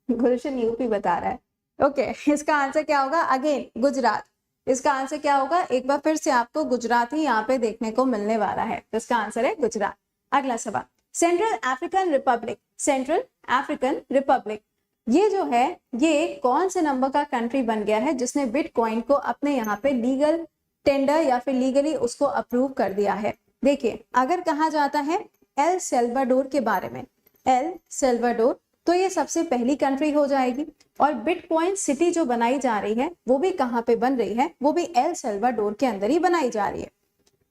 गुलशन यूपी बता रहा है, ओके, इसका आंसर क्या होगा, अगेन गुजरात। इसका आंसर क्या होगा, एक बार फिर से आपको गुजरात ही यहाँ पे देखने को मिलने वाला है, तो इसका आंसर है गुजरात। अगला सवाल, central African Republic, central African Republic, ये जो है ये कौन से नंबर का कंट्री बन गया है जिसने बिटकॉइन को अपने यहाँ पे लीगल टेंडर या फिर लीगली उसको अप्रूव कर दिया है। देखिए, अगर कहा जाता है एल सेल्वाडोर के बारे में, एल सेल्वाडोर, तो ये सबसे पहली कंट्री हो जाएगी। और बिटकॉइन सिटी जो बनाई जा रही है वो भी कहाँ पे बन रही है, वो भी एल सेल्वाडोर के अंदर ही बनाई जा रही है।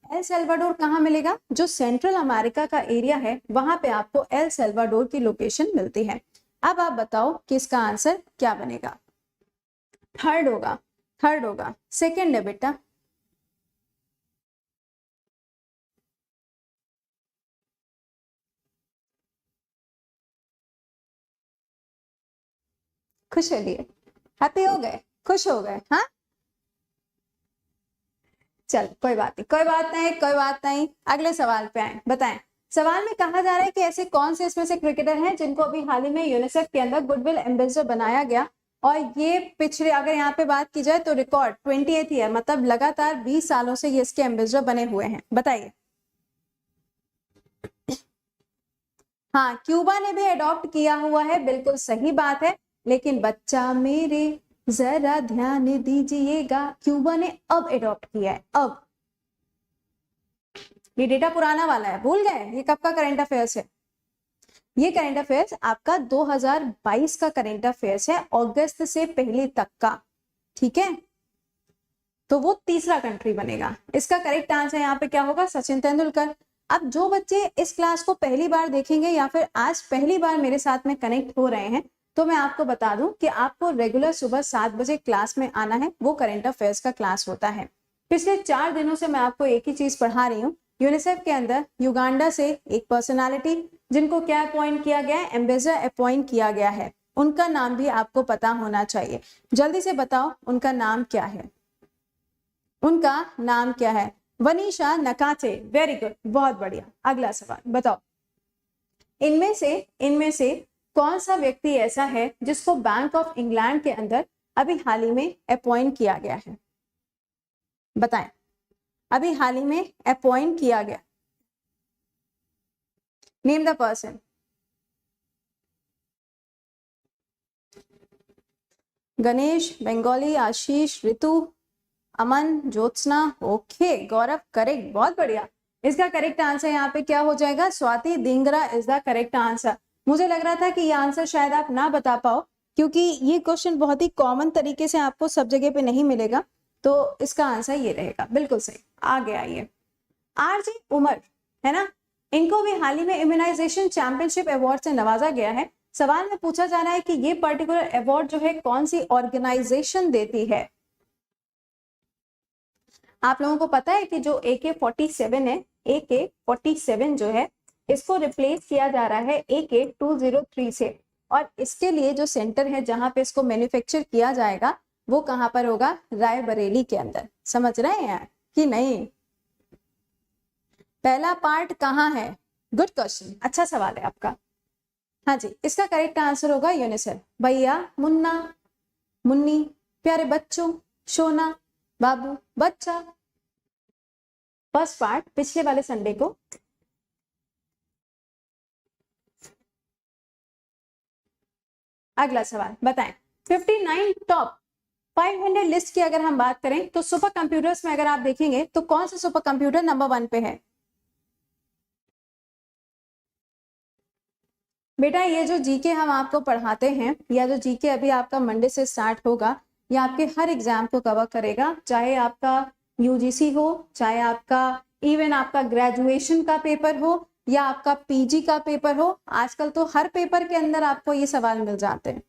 एल सेल्वाडोर कहाँ मिलेगा, जो सेंट्रल अमेरिका का एरिया है वहां पे आपको एल सेल्वाडोर की लोकेशन मिलती है। अब आप बताओ कि इसका आंसर क्या बनेगा, थर्ड होगा, थर्ड होगा, सेकंड है बेटा, खुश होइए, हैप्पी हो गए, खुश हो गए, हाँ, चल कोई बात नहीं, कोई बात नहीं, कोई बात नहीं। अगले सवाल पे आए, बताएं सवाल में कहा जा रहा है कि ऐसे कौन से इसमें से क्रिकेटर हैं जिनको अभी हाल ही में यूनिसेफ के अंदर गुडविल एम्बेसडर बनाया गया, और ये पिछले, अगर यहाँ पे बात की जाए तो रिकॉर्ड 28th ईयर, मतलब लगातार 20 सालों से ये इसके एम्बेसडर बने हुए हैं, बताइए। हाँ, क्यूबा ने भी अडॉप्ट किया हुआ है, बिल्कुल सही बात है, लेकिन बच्चा मेरे जरा ध्यान दीजिएगा, क्यूबा ने अब अडॉप्ट किया है, अब। ये डेटा पुराना वाला है, भूल गए, ये कब का करंट अफेयर्स है, ये करंट अफेयर्स आपका 2022 का करंट अफेयर्स है, अगस्त से पहले तक का, ठीक है। तो वो तीसरा कंट्री बनेगा। इसका करेक्ट आंसर यहाँ पे क्या होगा, सचिन तेंदुलकर। अब जो बच्चे इस क्लास को पहली बार देखेंगे या फिर आज पहली बार मेरे साथ में कनेक्ट हो रहे हैं, तो मैं आपको बता दूं कि आपको रेगुलर सुबह 7 बजे क्लास में आना है, वो करंट अफेयर्स का क्लास होता है। पिछले 4 दिनों से मैं आपको एक ही चीज पढ़ा रही हूँ, यूनिसेफ के अंदर युगांडा से एक पर्सनालिटी जिनको क्या अपॉइंट किया गया है, एम्बेसडर अपॉइंट किया गया है, उनका नाम भी आपको पता होना चाहिए। जल्दी से बताओ उनका नाम क्या है, उनका नाम क्या है, वनीशा नकाचे, वेरी गुड, बहुत बढ़िया। अगला सवाल बताओ, इनमें से कौन सा व्यक्ति ऐसा है जिसको बैंक ऑफ इंग्लैंड के अंदर अभी हाल ही में अपॉइंट किया गया है, बताएं, अभी हाल ही में अपॉइंट किया गया, name the person, Ganesh, Bengali, Ashish, Ritu, Aman, Jyotsna, okay, Gaurav, correct, बहुत बढ़िया। इसका करेक्ट आंसर यहाँ पे क्या हो जाएगा? Swati Dhingra is the correct answer. मुझे लग रहा था कि ये आंसर शायद आप ना बता पाओ, क्योंकि ये क्वेश्चन बहुत ही कॉमन तरीके से आपको सब जगह पे नहीं मिलेगा, तो इसका आंसर ये रहेगा। बिल्कुल सही। आगे आइए, आरजे उमर है ना, इनको भी हाल ही में इम्यूनाइजेशन चैंपियनशिप अवार्ड से नवाजा गया है। सवाल में पूछा जा रहा है कि ये पर्टिकुलर अवार्ड जो है कौन सी ऑर्गेनाइजेशन देती है। आप लोगों को पता है कि जो AK-47 है, AK-47 जो है इसको रिप्लेस किया जा रहा है AK-203 से, और इसके लिए जो सेंटर है जहां पे इसको मैन्युफैक्चर किया जाएगा वो कहां पर होगा? रायबरेली के अंदर। समझ रहे हैं कि नहीं? पहला पार्ट कहाँ है? गुड क्वेश्चन, अच्छा सवाल है आपका। हाँ जी, इसका करेक्ट आंसर होगा यूनिसेफ। भैया, मुन्ना, मुन्नी, प्यारे बच्चों, सोना, बाबू, बच्चा। फर्स्ट पार्ट पिछले वाले संडे को। अगला सवाल बताएं, 59 टॉप 500 लिस्ट की अगर हम बात करें तो सुपर कंप्यूटर्स में अगर आप देखेंगे तो कौन सा सुपर कंप्यूटर नंबर 1 पे है? बेटा ये जो जीके हम आपको पढ़ाते हैं, या जो जीके अभी आपका मंडे से स्टार्ट होगा, ये आपके हर एग्जाम को कवर करेगा, चाहे आपका यूजीसी हो, चाहे आपका इवन आपका ग्रेजुएशन का पेपर हो, या आपका पीजी का पेपर हो। आजकल तो हर पेपर के अंदर आपको ये सवाल मिल जाते हैं।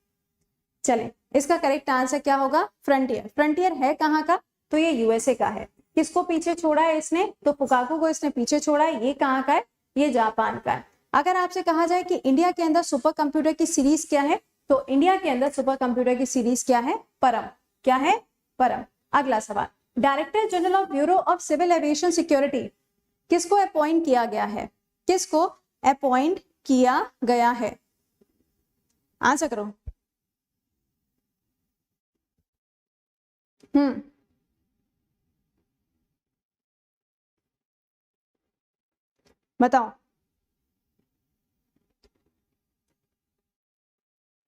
चलें, इसका करेक्ट आंसर क्या होगा? फ्रंटियर। फ्रंटियर है कहाँ का? तो ये यूएसए का है। किसको पीछे छोड़ा है इसने? तो फुकाकू को इसने पीछे छोड़ा है। ये कहाँ का है? ये जापान का है। अगर आपसे कहा जाए कि इंडिया के अंदर सुपर कंप्यूटर की सीरीज क्या है, तो इंडिया के अंदर सुपर कंप्यूटर की सीरीज क्या है? परम। क्या है? परम। अगला सवाल, director general of bureau of civil aviation security किसको अपॉइंट किया गया है? किसको अपॉइंट किया गया है? आंसर करो। बताओ।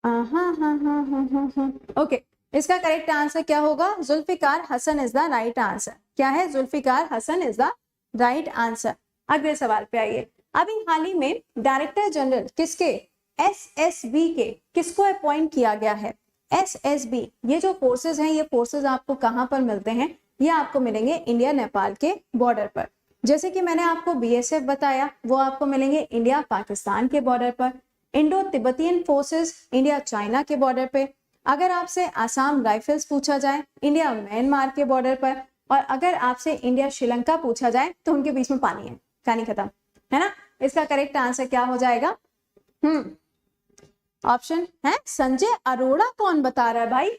हाँ हाँ हाँ हाँ हाँ हाँ, ओके। इसका करेक्ट आंसर क्या होगा? Zulfiqar Hasan is the right answer. क्या है? Zulfiqar Hasan is the right answer. अगले सवाल पे आइए। अभी हाल ही में डायरेक्टर जनरल किसके? एसएसबी के किसको अपॉइंट किया गया है? एसएसबी, ये जो फोर्सेस हैं, ये फोर्सेस आपको कहां पर मिलते हैं? ये आपको मिलेंगे इंडिया नेपाल के बॉर्डर पर। जैसे कि मैंने आपको बीएसएफ बताया, वो आपको मिलेंगे इंडिया पाकिस्तान के बॉर्डर पर। Indo Tibetan forces India China के बॉर्डर पे। अगर आपसे आसाम राइफल्स पूछा जाए, इंडिया म्यांमार के बॉर्डर पर। और अगर आपसे इंडिया श्रीलंका पूछा जाए तो उनके बीच में पानी है, कहानी खत्म, है ना? इसका करेक्ट आंसर क्या हो जाएगा? ऑप्शन है संजय अरोड़ा। कौन बता रहा है भाई?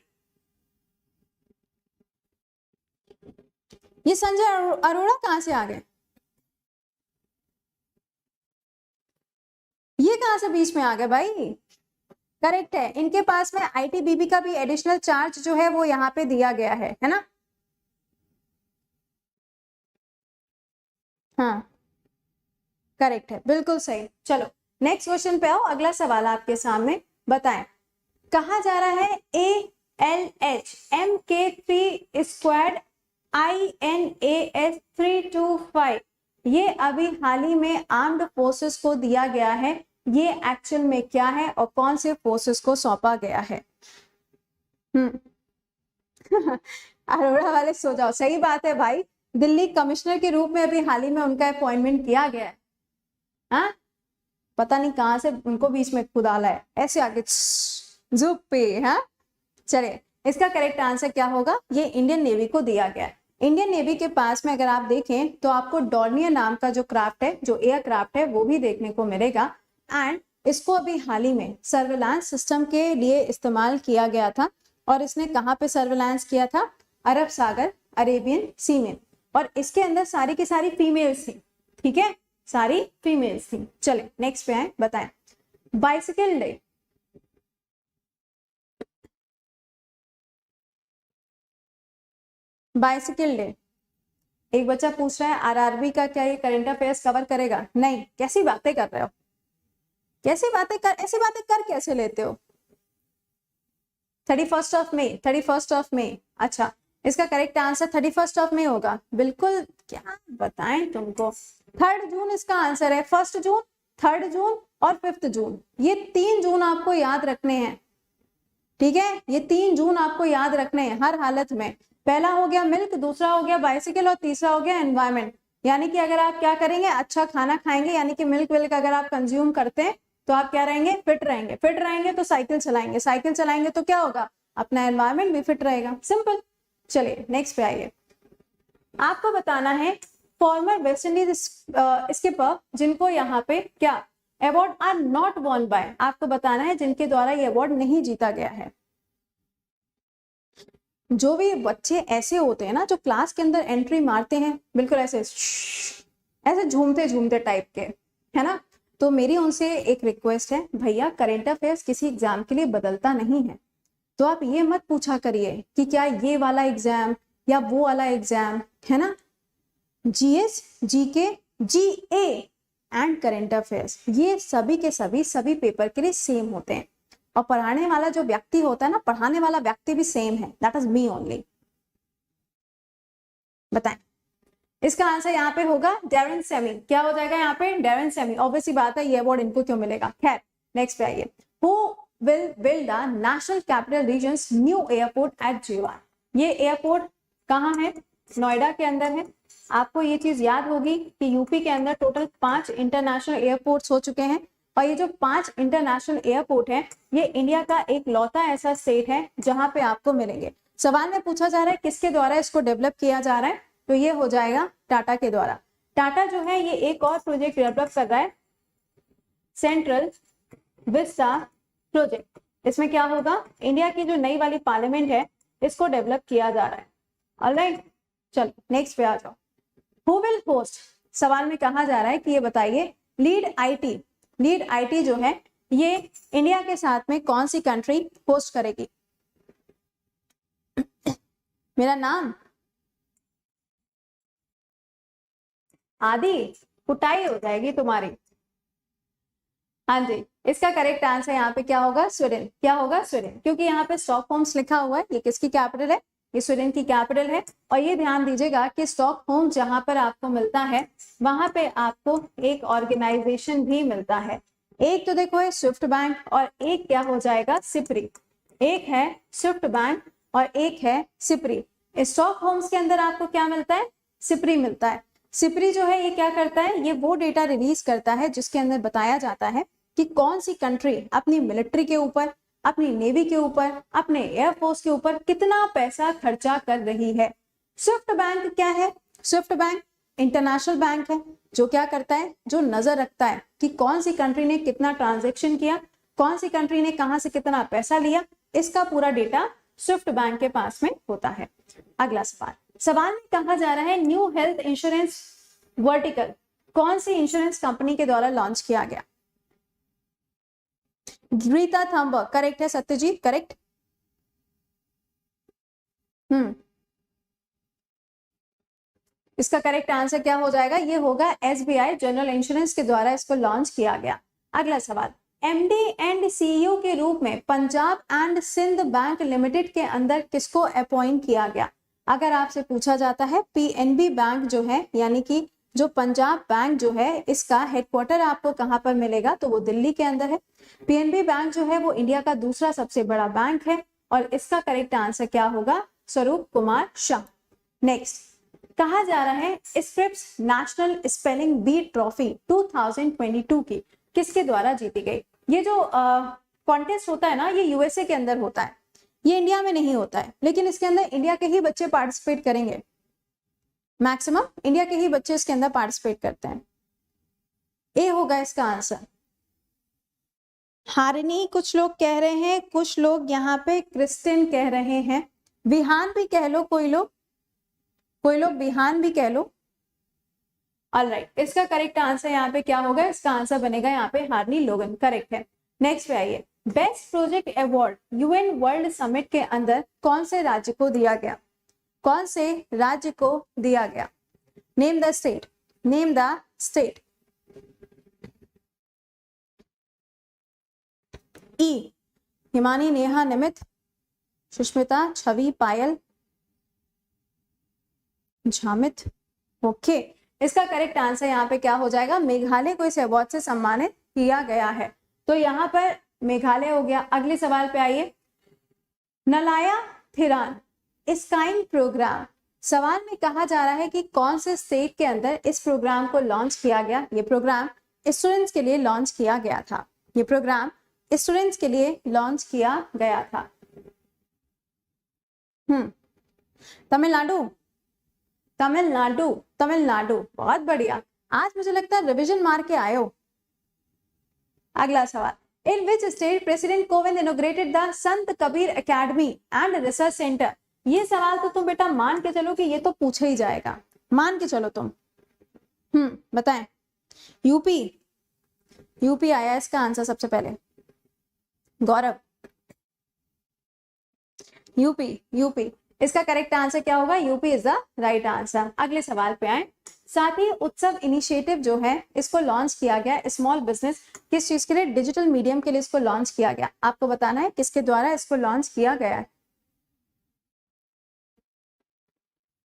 ये संजय अरोड़ा कहां से आ गए? ये कहां से बीच में आ गए भाई? करेक्ट है, इनके पास में आईटीबीपी का भी एडिशनल चार्ज जो है वो यहाँ पे दिया गया है ना? हाँ, करेक्ट है, बिल्कुल सही। चलो नेक्स्ट क्वेश्चन पे आओ। अगला सवाल आपके सामने, बताएं, कहा जा रहा है ALH-MK3 INAS 325 ये अभी हाल ही में आर्म्ड फोर्सेस को दिया गया है। ये एक्चुअल में क्या है और कौन से फोर्सेस को सौंपा गया है? अरोड़ा वाले सो जाओ। सही बात है भाई, दिल्ली कमिश्नर के रूप में अभी हाल ही में उनका अपॉइंटमेंट किया गया है। हाँ, पता नहीं कहां से उनको बीच में खुदाला है, ऐसे आगे जुप पे। हाँ, चलिए, इसका करेक्ट आंसर क्या होगा? ये इंडियन नेवी को दिया गया है। इंडियन नेवी के पास में अगर आप देखें तो आपको डॉर्नियर नाम का जो क्राफ्ट है, जो एयरक्राफ्ट है, वो भी देखने को मिलेगा। एंड इसको अभी हाल ही में सर्वेलांस सिस्टम के लिए इस्तेमाल किया गया था। और इसने कहाँ पे सर्वेलांस किया था? अरब सागर, अरेबियन सी में। और इसके अंदर सारी की सारी फीमेल्स थी, ठीक है, सारी फीमेल्स थी। चले नेक्स्ट पे आए, बताएं, बाइसिकल डे। बाइसिकल डे, एक बच्चा पूछ रहा है आरआरबी का क्या ये करंट अफेयर्स कवर करेगा? नहीं, कैसी बातें कर रहे हो? कैसी बातें कर, ऐसी बातें कर कैसे लेते हो? 31 अच्छा, इसका करेक्ट आंसर 31 होगा। बिल्कुल, क्या बताएं तुमको, 3 जून इसका आंसर है। 1 जून, 3 जून और 5 जून, ये 3 जून आपको याद रखने हैं, ठीक है। ये 3 जून आपको याद रखने हैं हर हालत में। पहला हो गया मिल्क, दूसरा हो गया बाइसिकल और तीसरा हो गया एनवायरमेंट। यानी कि अगर आप क्या करेंगे, अच्छा खाना खाएंगे, यानी कि मिल्क विल्क अगर आप कंज्यूम करते हैं तो आप क्या रहेंगे, फिट रहेंगे। फिट रहेंगे तो साइकिल चलाएंगे, साइकिल चलाएंगे तो क्या होगा, अपना एनवायरमेंट भी फिट रहेगा। सिंपल। चलिए नेक्स्ट पे आइए। आपको बताना है फॉर्मर वेस्ट इंडीज स्किपर जिनको यहाँ पे क्या award are not won by, आपको बताना है जिनके द्वारा ये अवार्ड नहीं जीता गया है। जो भी बच्चे ऐसे होते हैं ना जो क्लास के अंदर एंट्री मारते हैं बिल्कुल ऐसे ऐसे झूमते झूमते टाइप के, है ना, तो मेरी उनसे एक रिक्वेस्ट है, भैया करंट अफेयर्स किसी एग्जाम के लिए बदलता नहीं है, तो आप ये मत पूछा करिए कि क्या ये वाला एग्जाम या वो वाला एग्जाम, है ना। GS, GK, GA and current affairs ये सभी के सभी पेपर के लिए सेम होते हैं, और पढ़ाने वाला जो व्यक्ति होता है ना, पढ़ाने वाला व्यक्ति भी सेम है, दैट इज मी ओनली। बताएं, इसका आंसर यहाँ पे होगा डेविन सेमी। क्या हो जाएगा यहाँ पे, डेविन सेमी। ऑब्वियसली बात है, ये अवार्ड इनको क्यों मिलेगा। खैर नेक्स्ट पे आइए। Who will build the national capital regions new airport at Jewar. ये एयरपोर्ट कहाँ है, नोएडा के अंदर है। आपको ये चीज याद होगी कि यूपी के अंदर टोटल 5 इंटरनेशनल एयरपोर्ट्स हो चुके हैं, और ये जो 5 इंटरनेशनल एयरपोर्ट है ये इंडिया का एक लौता ऐसा स्टेट है जहां पे आपको मिलेंगे। सवाल में पूछा जा रहा है किसके द्वारा इसको डेवलप किया जा रहा है, तो ये हो जाएगा टाटा के द्वारा। टाटा जो है ये एक और प्रोजेक्ट डेवलप कर रहा है, सेंट्रल विस्टा प्रोजेक्ट। इसमें क्या होगा, इंडिया की जो नई वाली पार्लियामेंट है इसको डेवलप किया जा रहा है। ऑलराइट, चलो नेक्स्ट पे आ जाओ। हु विल होस्ट, सवाल में कहा जा रहा है कि ये बताइए लीड आईटी, लीड आईटी जो है ये इंडिया के साथ में कौन सी कंट्री होस्ट करेगी। मेरा नाम आदि, कुटाई हो जाएगी तुम्हारी। हाँ जी, इसका करेक्ट आंसर यहाँ पे क्या होगा, स्वीडन। क्या होगा, स्वीडन, क्योंकि यहाँ पे स्टॉकहोम्स लिखा हुआ है, ये किसकी कैपिटल है, ये स्वीडन की कैपिटल है। और ये ध्यान दीजिएगा कि स्टॉकहोम जहां पर आपको मिलता है वहां पे आपको एक ऑर्गेनाइजेशन भी मिलता है। एक तो देखो है स्विफ्ट बैंक और एक क्या हो जाएगा, सिप्री। एक है स्विफ्ट बैंक और एक है सिप्री। स्टॉकहोम्स के अंदर आपको क्या मिलता है, सिप्री मिलता है। सिप्री जो है ये क्या करता है, ये वो डेटा रिलीज करता है जिसके अंदर बताया जाता है कि कौन सी कंट्री अपनी मिलिट्री के ऊपर, अपनी नेवी के ऊपर, अपने एयरफोर्स के ऊपर कितना पैसा खर्चा कर रही है। स्विफ्ट बैंक क्या है, स्विफ्ट बैंक इंटरनेशनल बैंक है जो क्या करता है, जो नजर रखता है कि कौन सी कंट्री ने कितना ट्रांजेक्शन किया, कौन सी कंट्री ने कहां से कितना पैसा लिया, इसका पूरा डेटा स्विफ्ट बैंक के पास में होता है। अगला सवाल, सवाल में कहा जा रहा है न्यू हेल्थ इंश्योरेंस वर्टिकल कौन सी इंश्योरेंस कंपनी के द्वारा लॉन्च किया गया। रीता थंबर करेक्ट है, सत्यजीत करेक्ट। इसका करेक्ट आंसर क्या हो जाएगा, ये होगा एसबीआई जनरल इंश्योरेंस के द्वारा इसको लॉन्च किया गया। अगला सवाल, एमडी एंड सीईओ के रूप में Punjab and Sindh bank limited के अंदर किसको अपॉइंट किया गया। अगर आपसे पूछा जाता है पीएनबी बैंक जो है, यानी कि जो पंजाब बैंक जो है इसका हेडक्वार्टर आपको कहां पर मिलेगा, तो वो दिल्ली के अंदर है। पीएनबी बैंक जो है वो इंडिया का दूसरा सबसे बड़ा बैंक है, और इसका करेक्ट आंसर क्या होगा, स्वरूप कुमार शाह। नेक्स्ट, कहा जा रहा है Scripps national spelling bee trophy 2022 की किसके द्वारा जीती गई। ये जो कॉन्टेस्ट होता है ना, ये यूएसए के अंदर होता है, ये इंडिया में नहीं होता है, लेकिन इसके अंदर इंडिया के ही बच्चे पार्टिसिपेट करेंगे। मैक्सिमम इंडिया के ही बच्चे इसके अंदर पार्टिसिपेट करते हैं। ए होगा इसका आंसर। हारिनी कुछ लोग कह रहे हैं, कुछ लोग यहाँ पे क्रिस्टियन कह रहे हैं, विहान भी कह लो, कोई लोग विहान भी कह लो। ऑलराइट, इसका करेक्ट आंसर यहाँ पे क्या होगा, इसका आंसर बनेगा यहाँ पे हारिनी लोगन, करेक्ट है। नेक्स्ट पे आइए, best project award UN world summit के अंदर कौन से राज्य को दिया गया, कौन से राज्य को दिया गया। Name the state, name the state. ई, हिमानी, नेहा, निमित, सुष्मिता, छवि, पायल, झामित। ओके, इसका करेक्ट आंसर यहाँ पे क्या हो जाएगा, मेघालय को इस अवार्ड से सम्मानित किया गया है। तो यहाँ पर मेघालय हो गया। अगले सवाल पे आइए, नलाया थिरान स्काइंग प्रोग्राम, सवाल में कहा जा रहा है कि कौन से स्टेट के अंदर इस प्रोग्राम को लॉन्च किया गया। ये प्रोग्राम स्टूडेंट्स के लिए लॉन्च किया गया था। ये प्रोग्राम स्टूडेंट्स के लिए लॉन्च किया गया था। तमिलनाडु, तमिलनाडु, तमिलनाडु, बहुत बढ़िया। आज मुझे लगता है रिवीजन मार के आए हो। अगला सवाल, in which state president Kovind inaugurated the Sant Kabir academy and research centre. ये सवाल तो तुम बेटा मान के चलो कि ये तो पूछा ही जाएगा, मान के चलो तुम। बताएं। यूपी, यूपी आया इसका आंसर सबसे पहले। गौरव, यूपी, यूपी, इसका करेक्ट आंसर क्या होगा, UP is the right answer. अगले सवाल पे आए, साथी उत्सव इनिशिएटिव जो है इसको लॉन्च किया गया स्मॉल बिजनेस, किस चीज के लिए, डिजिटल मीडियम के लिए इसको लॉन्च किया गया। आपको बताना है किसके द्वारा इसको लॉन्च किया गया है,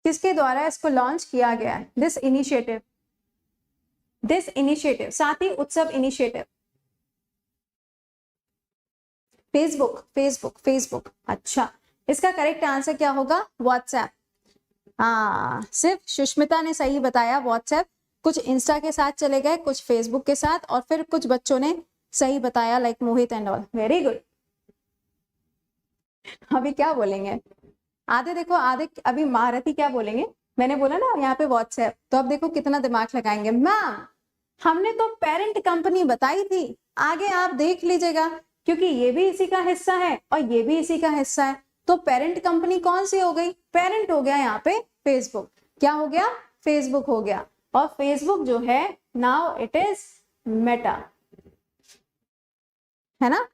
किसके द्वारा इसको लॉन्च किया गया है। दिस इनिशिएटिव, दिस इनिशिएटिव, साथी उत्सव इनिशिएटिव। Facebook, Facebook, Facebook. अच्छा, इसका करेक्ट आंसर क्या होगा, व्हाट्सएप। हाँ, सिर्फ सुष्मिता ने सही बताया व्हाट्सएप। कुछ इंस्टा के साथ चले गए, कुछ फेसबुक के साथ, और फिर कुछ बच्चों ने सही बताया like Mohit and all. Very good. अभी क्या बोलेंगे आधे, देखो आधे अभी महारथी क्या बोलेंगे, मैंने बोला ना यहाँ पे व्हाट्सएप, तो अब देखो कितना दिमाग लगाएंगे। मैम हमने तो पेरेंट कंपनी बताई थी, आगे आप देख लीजिएगा, क्योंकि ये भी इसी का हिस्सा है और ये भी इसी का हिस्सा है। तो पेरेंट कंपनी कौन सी हो गई, पेरेंट हो गया यहाँ पे फेसबुक। क्या हो गया, फेसबुक हो गया। और फेसबुक जो है नाउ इट इज मेटा, है ना।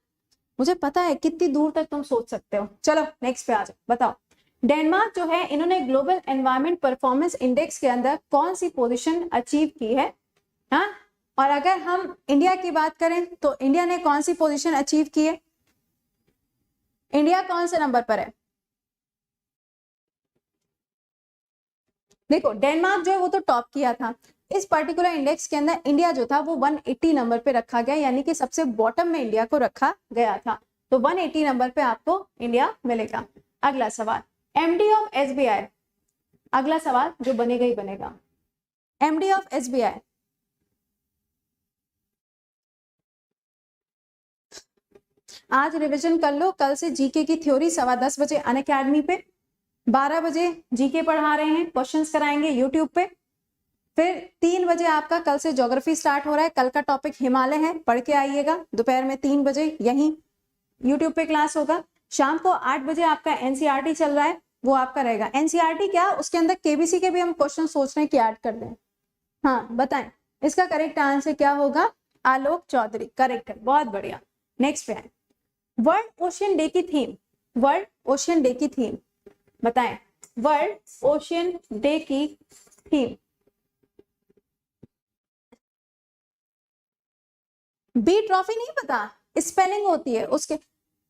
मुझे पता है कितनी दूर तक तुम सोच सकते हो। चलो नेक्स्ट पे आ जाओ, बताओ। डेनमार्क जो है इन्होंने ग्लोबल एनवायरमेंट परफॉर्मेंस इंडेक्स के अंदर कौन सी पोजीशन अचीव की है। हाँ, और अगर हम इंडिया की बात करें तो इंडिया ने कौन सी पोजीशन अचीव की है, इंडिया कौन से नंबर पर है। देखो डेनमार्क जो है वो तो टॉप किया था इस पर्टिकुलर इंडेक्स के अंदर, इंडिया जो था वो 180 नंबर पे रखा गया, यानी कि सबसे बॉटम में इंडिया को रखा गया था। तो 180 नंबर पे आपको इंडिया मिलेगा। अगला सवाल, एमडी ऑफ एसबीआई, अगला सवाल जो बनेगा ही बनेगा, एमडी ऑफ एसबीआई। आज रिवीजन कर लो, कल से जीके की थ्योरी 10:15 बजे अनअकैडमी पे, 12 बजे जीके पढ़ा रहे हैं, क्वेश्चंस कराएंगे यूट्यूब पे। फिर 3 बजे आपका कल से ज्योग्राफी स्टार्ट हो रहा है, कल का टॉपिक हिमालय है, पढ़ के आइएगा। दोपहर में 3 बजे यहीं यूट्यूब पे क्लास होगा। शाम को 8 बजे आपका एनसीईआरटी चल रहा है, वो आपका रहेगा। एनसीईआरटी क्या, उसके अंदर केबीसी के भी हम क्वेश्चन सोच रहे हैं कि ऐड कर दें। हाँ बताएं, इसका करेक्ट आंसर क्या होगा, आलोक चौधरी, करेक्ट है, बहुत बढ़िया। नेक्स्ट पे है, वर्ल्ड ओशियन डे की थीम, वर्ल्ड ओशियन डे की थीम बताएं, वर्ल्ड ओशियन डे की थीम। बी ट्रॉफी नहीं पता, स्पेलिंग होती है उसके।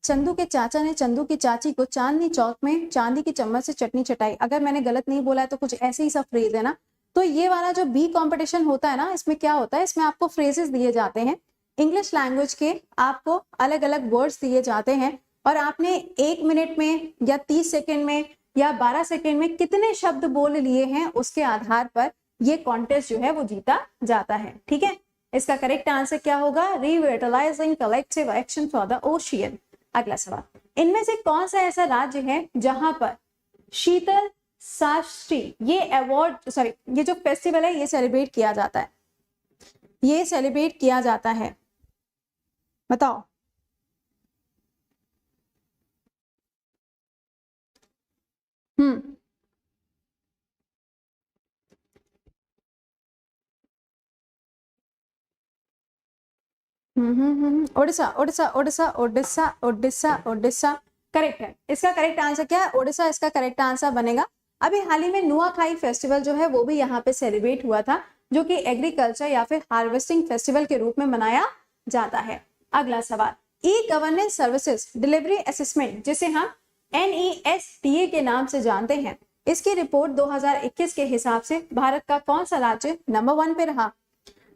चंदू के चाचा ने चंदू की चाची को चांदनी चौक में चांदी की चम्मच से चटनी चटाई। अगर मैंने गलत नहीं बोला है तो कुछ ऐसे ही सब फ्रेज है ना। तो ये वाला जो बी कंपटीशन होता है ना, इसमें क्या होता है, इसमें आपको फ्रेजेस दिए जाते हैं इंग्लिश लैंग्वेज के, आपको अलग अलग वर्ड्स दिए जाते हैं और आपने 1 मिनट में या 30 सेकेंड में या 12 सेकेंड में कितने शब्द बोल लिए हैं, उसके आधार पर ये कॉन्टेस्ट जो है वो जीता जाता है। ठीक है, इसका करेक्ट आंसर क्या होगा, revitalising collective action for the ocean. अगला सवाल, इनमें से कौन सा ऐसा राज्य है जहां पर शीतल शास्त्री ये अवार्ड सॉरी ये जो फेस्टिवल है ये सेलिब्रेट किया जाता है, ये सेलिब्रेट किया जाता है, बताओ। ओडिशा, ओडिशा, ओडिशा, ओडिशा, ओडिशा, ओडिशा, करेक्ट है। इसका करेक्ट आंसर क्या है, ओडिशा इसका करेक्ट आंसर बनेगा। अभी हाल ही में नुआखाई फेस्टिवल जो है वो भी यहाँ पे सेलिब्रेट हुआ था, जो कि एग्रीकल्चर या फिर हार्वेस्टिंग फेस्टिवल के रूप में मनाया जाता है। अगला सवाल, e governance services delivery assessment, जिसे हम NESTA के नाम से जानते हैं। इसकी रिपोर्ट 2021 के हिसाब से भारत का कौन सा राज्य नंबर 1 पे रहा?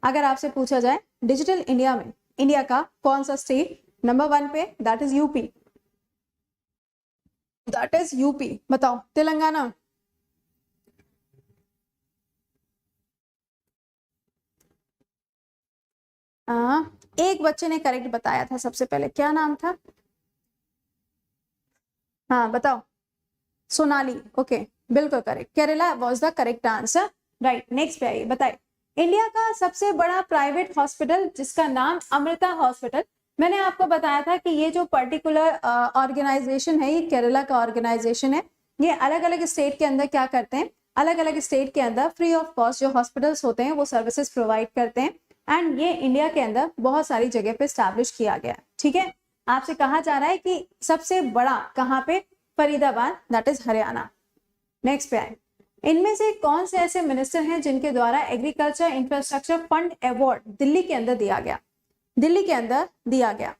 अगर आपसे पूछा जाए डिजिटल इंडिया में इंडिया का कौन सा स्टेट नंबर 1 पे, that is UP, that is UP. बताओ तेलंगाना? एक बच्चे ने करेक्ट बताया था सबसे पहले, क्या नाम था? हाँ बताओ। सोनाली, ओके बिल्कुल correct, Kerala was the correct answer. Right, next पे आइए, बताइए इंडिया का सबसे बड़ा प्राइवेट हॉस्पिटल जिसका नाम अमृता हॉस्पिटल। मैंने आपको बताया था कि ये जो पर्टिकुलर ऑर्गेनाइजेशन है ये केरला का ऑर्गेनाइजेशन है। ये अलग अलग स्टेट के अंदर क्या करते हैं, अलग अलग स्टेट के अंदर फ्री ऑफ कॉस्ट जो हॉस्पिटल्स होते हैं वो सर्विसेज प्रोवाइड करते हैं। एंड ये इंडिया के अंदर बहुत सारी जगह पे स्टैब्लिश किया गया। ठीक है, आपसे कहा जा रहा है कि सबसे बड़ा कहाँ पे? Faridabad, that is Haryana. Next पे आए, इनमें से कौन से ऐसे मिनिस्टर हैं जिनके द्वारा agriculture infrastructure fund award Delhi के अंदर दिया गया? दिल्ली के अंदर दिया गया।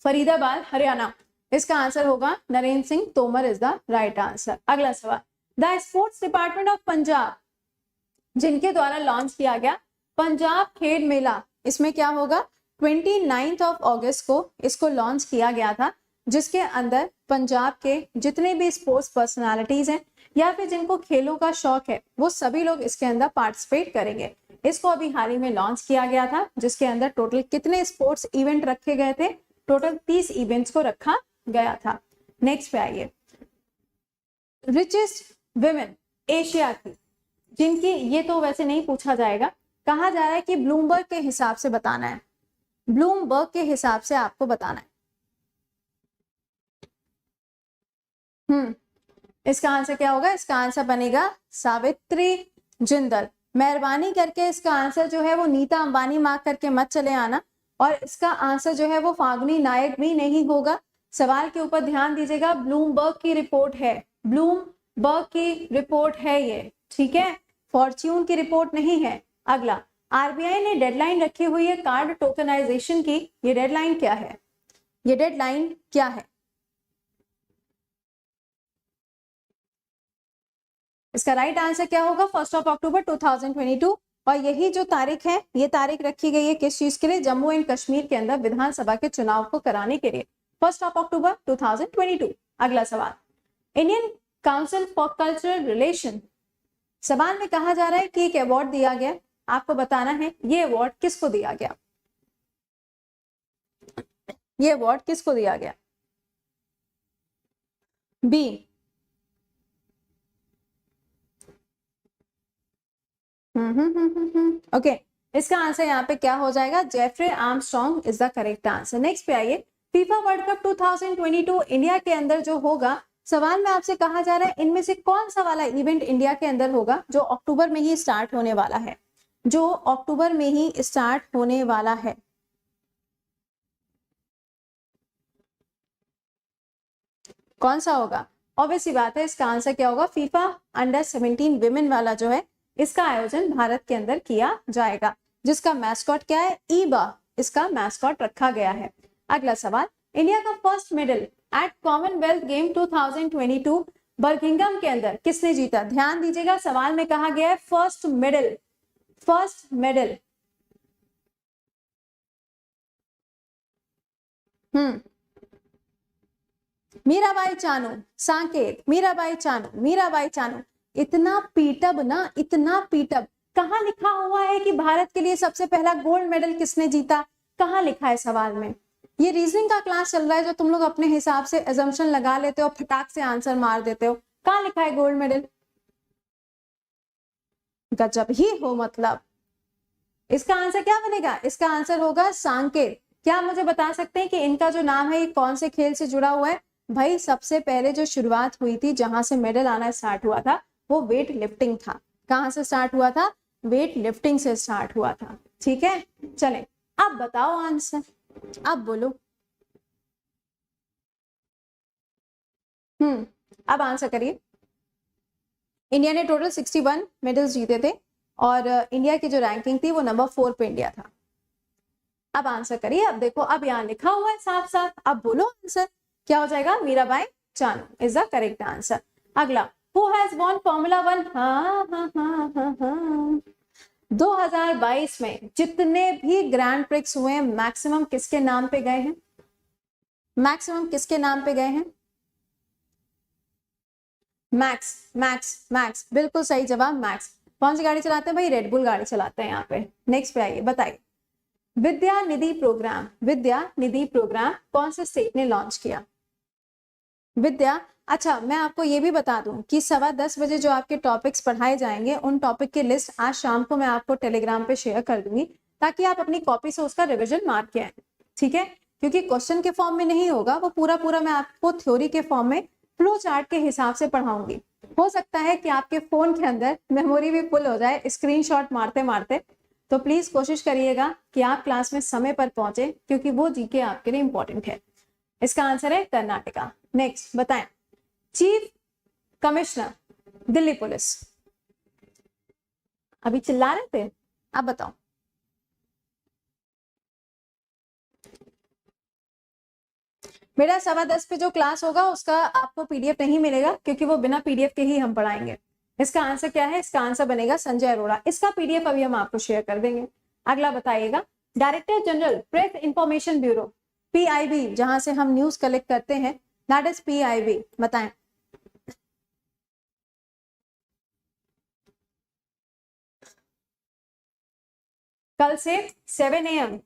फरीदाबाद हरियाणा, इसका आंसर होगा Narendra Singh Tomar is the right answer. अगला सवाल, the sports department of Punjab जिनके द्वारा लॉन्च किया गया पंजाब खेल मेला, इसमें क्या होगा? 29 ऑफ अगस्त को इसको लॉन्च किया गया था, जिसके अंदर पंजाब के जितने भी स्पोर्ट्स पर्सनालिटीज हैं या फिर जिनको खेलों का शौक है वो सभी लोग इसके अंदर पार्टिसिपेट करेंगे। इसको अभी हाल ही में लॉन्च किया गया था, जिसके अंदर टोटल कितने स्पोर्ट्स इवेंट रखे गए थे? टोटल 30 इवेंट्स को रखा गया था। नेक्स्ट पे आइए, रिचेस्ट विमेन एशिया की जिनकी, ये तो वैसे नहीं पूछा जाएगा, कहा जा रहा है कि ब्लूमबर्ग के हिसाब से बताना है, ब्लूमबर्ग के हिसाब से आपको बताना है। इसका आंसर क्या होगा? इसका आंसर बनेगा सावित्री जिंदल। मेहरबानी करके इसका आंसर जो है वो नीता अंबानी मार्क करके मत चले आना, और इसका आंसर जो है वो फागुनी नायक भी नहीं होगा। सवाल के ऊपर ध्यान दीजिएगा, ब्लूमबर्ग की रिपोर्ट है, ब्लूमबर्ग की रिपोर्ट है ये, ठीक है, फॉर्च्यून की रिपोर्ट नहीं है। अगला, आरबीआई ने डेडलाइन रखी हुई है कार्ड टोकनाइजेशन की, ये डेडलाइन क्या है? ये डेडलाइन क्या है? इसका राइट आंसर क्या होगा? 1 अक्टूबर 2022। और यही जो तारीख है, ये तारीख रखी गई है किस चीज के लिए? जम्मू एंड कश्मीर के अंदर विधानसभा के चुनाव को कराने के लिए, 1 अक्टूबर 2022। अगला सवाल, Indian council for cultural relation, सवाल में कहा जा रहा है कि एक अवार्ड दिया गया, आपको बताना है ये अवार्ड किसको दिया गया, ये अवार्ड किसको दिया गया? बी, ओके, इसका आंसर यहाँ पे क्या हो जाएगा? Jeffrey Armstrong is the correct answer. Next पे आइए, फीफा वर्ल्ड कप 2022 इंडिया के अंदर जो होगा, सवाल में आपसे कहा जा रहा है इनमें से कौन सा वाला इवेंट इंडिया के अंदर होगा जो अक्टूबर में ही स्टार्ट होने वाला है, जो अक्टूबर में ही स्टार्ट होने वाला है? कौन सा होगा? ऑब्वियसली बात है, इसका आंसर क्या होगा? फीफा अंडर 17 विमेन वाला जो है इसका आयोजन भारत के अंदर किया जाएगा, जिसका मैस्कॉट क्या है? ईबा, इसका मैस्कॉट रखा गया है। अगला सवाल, इंडिया का first medal at Commonwealth game 2022 Birmingham के अंदर किसने जीता? ध्यान दीजिएगा, सवाल में कहा गया है first medal, first medal. Mirabai Chanu, सांकेत, मीराबाई चानू, मीराबाई चानू। इतना पीटअप ना, इतना पीटअप, कहाँ लिखा हुआ है कि भारत के लिए सबसे पहला गोल्ड मेडल किसने जीता? कहाँ लिखा है सवाल में? ये रीजनिंग का क्लास चल रहा है जो तुम लोग अपने हिसाब से एजम्पशन लगा लेते हो, फटाक से आंसर मार देते हो। कहाँ लिखा है गोल्ड मेडल? गजब ही हो मतलब। इसका आंसर क्या बनेगा? इसका आंसर होगा सांकेत। क्या मुझे बता सकते हैं कि इनका जो नाम है ये कौन से खेल से जुड़ा हुआ है? भाई सबसे पहले जो शुरुआत हुई थी, जहां से मेडल आना स्टार्ट हुआ था, वो वेट लिफ्टिंग था। कहां से स्टार्ट हुआ था? वेट लिफ्टिंग से स्टार्ट हुआ था। ठीक है, चलें अब बताओ आंसर, अब बोलो। अब आंसर करिए। इंडिया ने टोटल 61 मेडल्स जीते थे और इंडिया की जो रैंकिंग थी वो नंबर 4 पे इंडिया था। अब आंसर करिए। अब देखो, अब यहाँ लिखा हुआ है साफ साफ, अब बोलो आंसर क्या हो जाएगा। Mirabai Chanu is the correct answer. अगला, हु हैज वॉन फॉर्मूला 1? हाँ हाँ हाँ हाँ हाँ, 2022 में जितने भी ग्रैंड प्रिक्स हुए हैं मैक्सिमम किसके नाम पे गए हैं? मैक्सिमम किसके नाम पे गए हैं? मैक्स मैक्स मैक्स, बिल्कुल सही जवाब मैक्स। कौन सी गाड़ी चलाते हैं भाई? रेडबुल गाड़ी चलाते हैं यहाँ पे। नेक्स्ट पे आइए, बताइए। विद्या निधि प्रोग्राम, विद्या निधि प्रोग्राम कौन से स्टेट ने लॉन्च किया? विद्या, अच्छा मैं आपको ये भी बता दूं कि 10:15 बजे जो आपके टॉपिक्स पढ़ाए जाएंगे उन टॉपिक की लिस्ट आज शाम को मैं आपको टेलीग्राम पे शेयर कर दूंगी, ताकि आप अपनी कॉपी से उसका रिविजन मार के आए, ठीक है? क्योंकि क्वेश्चन के फॉर्म में नहीं होगा, वो पूरा पूरा मैं आपको थ्योरी के फॉर्म में फ्लो चार्ट के हिसाब से पढ़ाऊंगी। हो सकता है कि आपके फोन के अंदर मेमोरी भी फुल हो जाए स्क्रीनशॉट मारते मारते, तो प्लीज कोशिश करिएगा कि आप क्लास में समय पर पहुंचे, क्योंकि वो जीके आपके लिए इंपॉर्टेंट है। इसका आंसर है कर्नाटका। नेक्स्ट बताएं, चीफ कमिश्नर दिल्ली पुलिस, अभी चिल्ला रहे थे, अब बताओ। मेरा 10:15 पे जो क्लास होगा उसका आपको पीडीएफ नहीं मिलेगा, क्योंकि वो बिना पीडीएफ के ही हम पढ़ाएंगे। इसका आंसर क्या है? इसका आंसर बनेगा संजय अरोड़ा। इसका पीडीएफ अभी हम आपको शेयर कर देंगे। अगला बताइएगा, director general press information bureau, PIB, जहां से हम न्यूज कलेक्ट करते हैं, दैट इज पीआईबी, बताएं। कल से 7 AM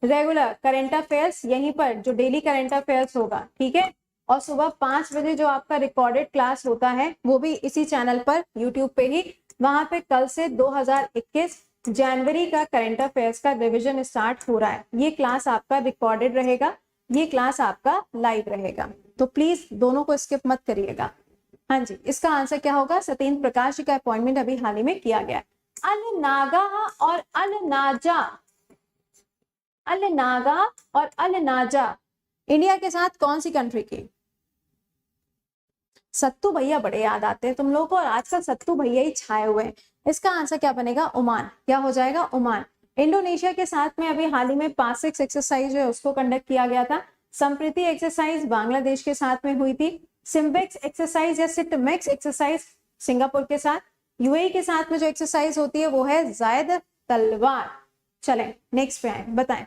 रेगुलर करंट अफेयर्स यहीं पर, जो डेली करंट अफेयर्स होगा, ठीक है? और सुबह 5 बजे जो आपका रिकॉर्डेड क्लास होता है वो भी इसी चैनल पर यूट्यूब पे ही। वहां पे कल से 2021 जनवरी का करंट अफेयर्स का रिवीजन स्टार्ट हो रहा है। ये क्लास आपका रिकॉर्डेड रहेगा, ये क्लास आपका लाइव रहेगा, तो प्लीज दोनों को स्किप मत करिएगा। हाँ जी, इसका आंसर क्या होगा? सत्येंद्र प्रकाश जी का अपॉइंटमेंट अभी हाल ही में किया गया है। अल नागा और अल नाजा, अल नागा और अल नाजा इंडिया के साथ कौन सी कंट्री की? सत्तू भैया बड़े याद आते हैं तुम लोगों को, और आजकल सत्तू भैया ही छाए हुए हैं। इसका आंसर क्या बनेगा? ओमान। क्या हो जाएगा? ओमान। इंडोनेशिया के साथ में अभी हाल ही में पासिक्स एक्सरसाइज जो है उसको कंडक्ट किया गया था। संप्रीति एक्सरसाइज बांग्लादेश के साथ में हुई थी। सिम्बेक्स एक्सरसाइज या सिटमेक्स एक्सरसाइज सिंगापुर के साथ। यूएई के साथ में जो एक्सरसाइज होती है वो है जायद तलवार। चलें नेक्स्ट पे आए, बताएं।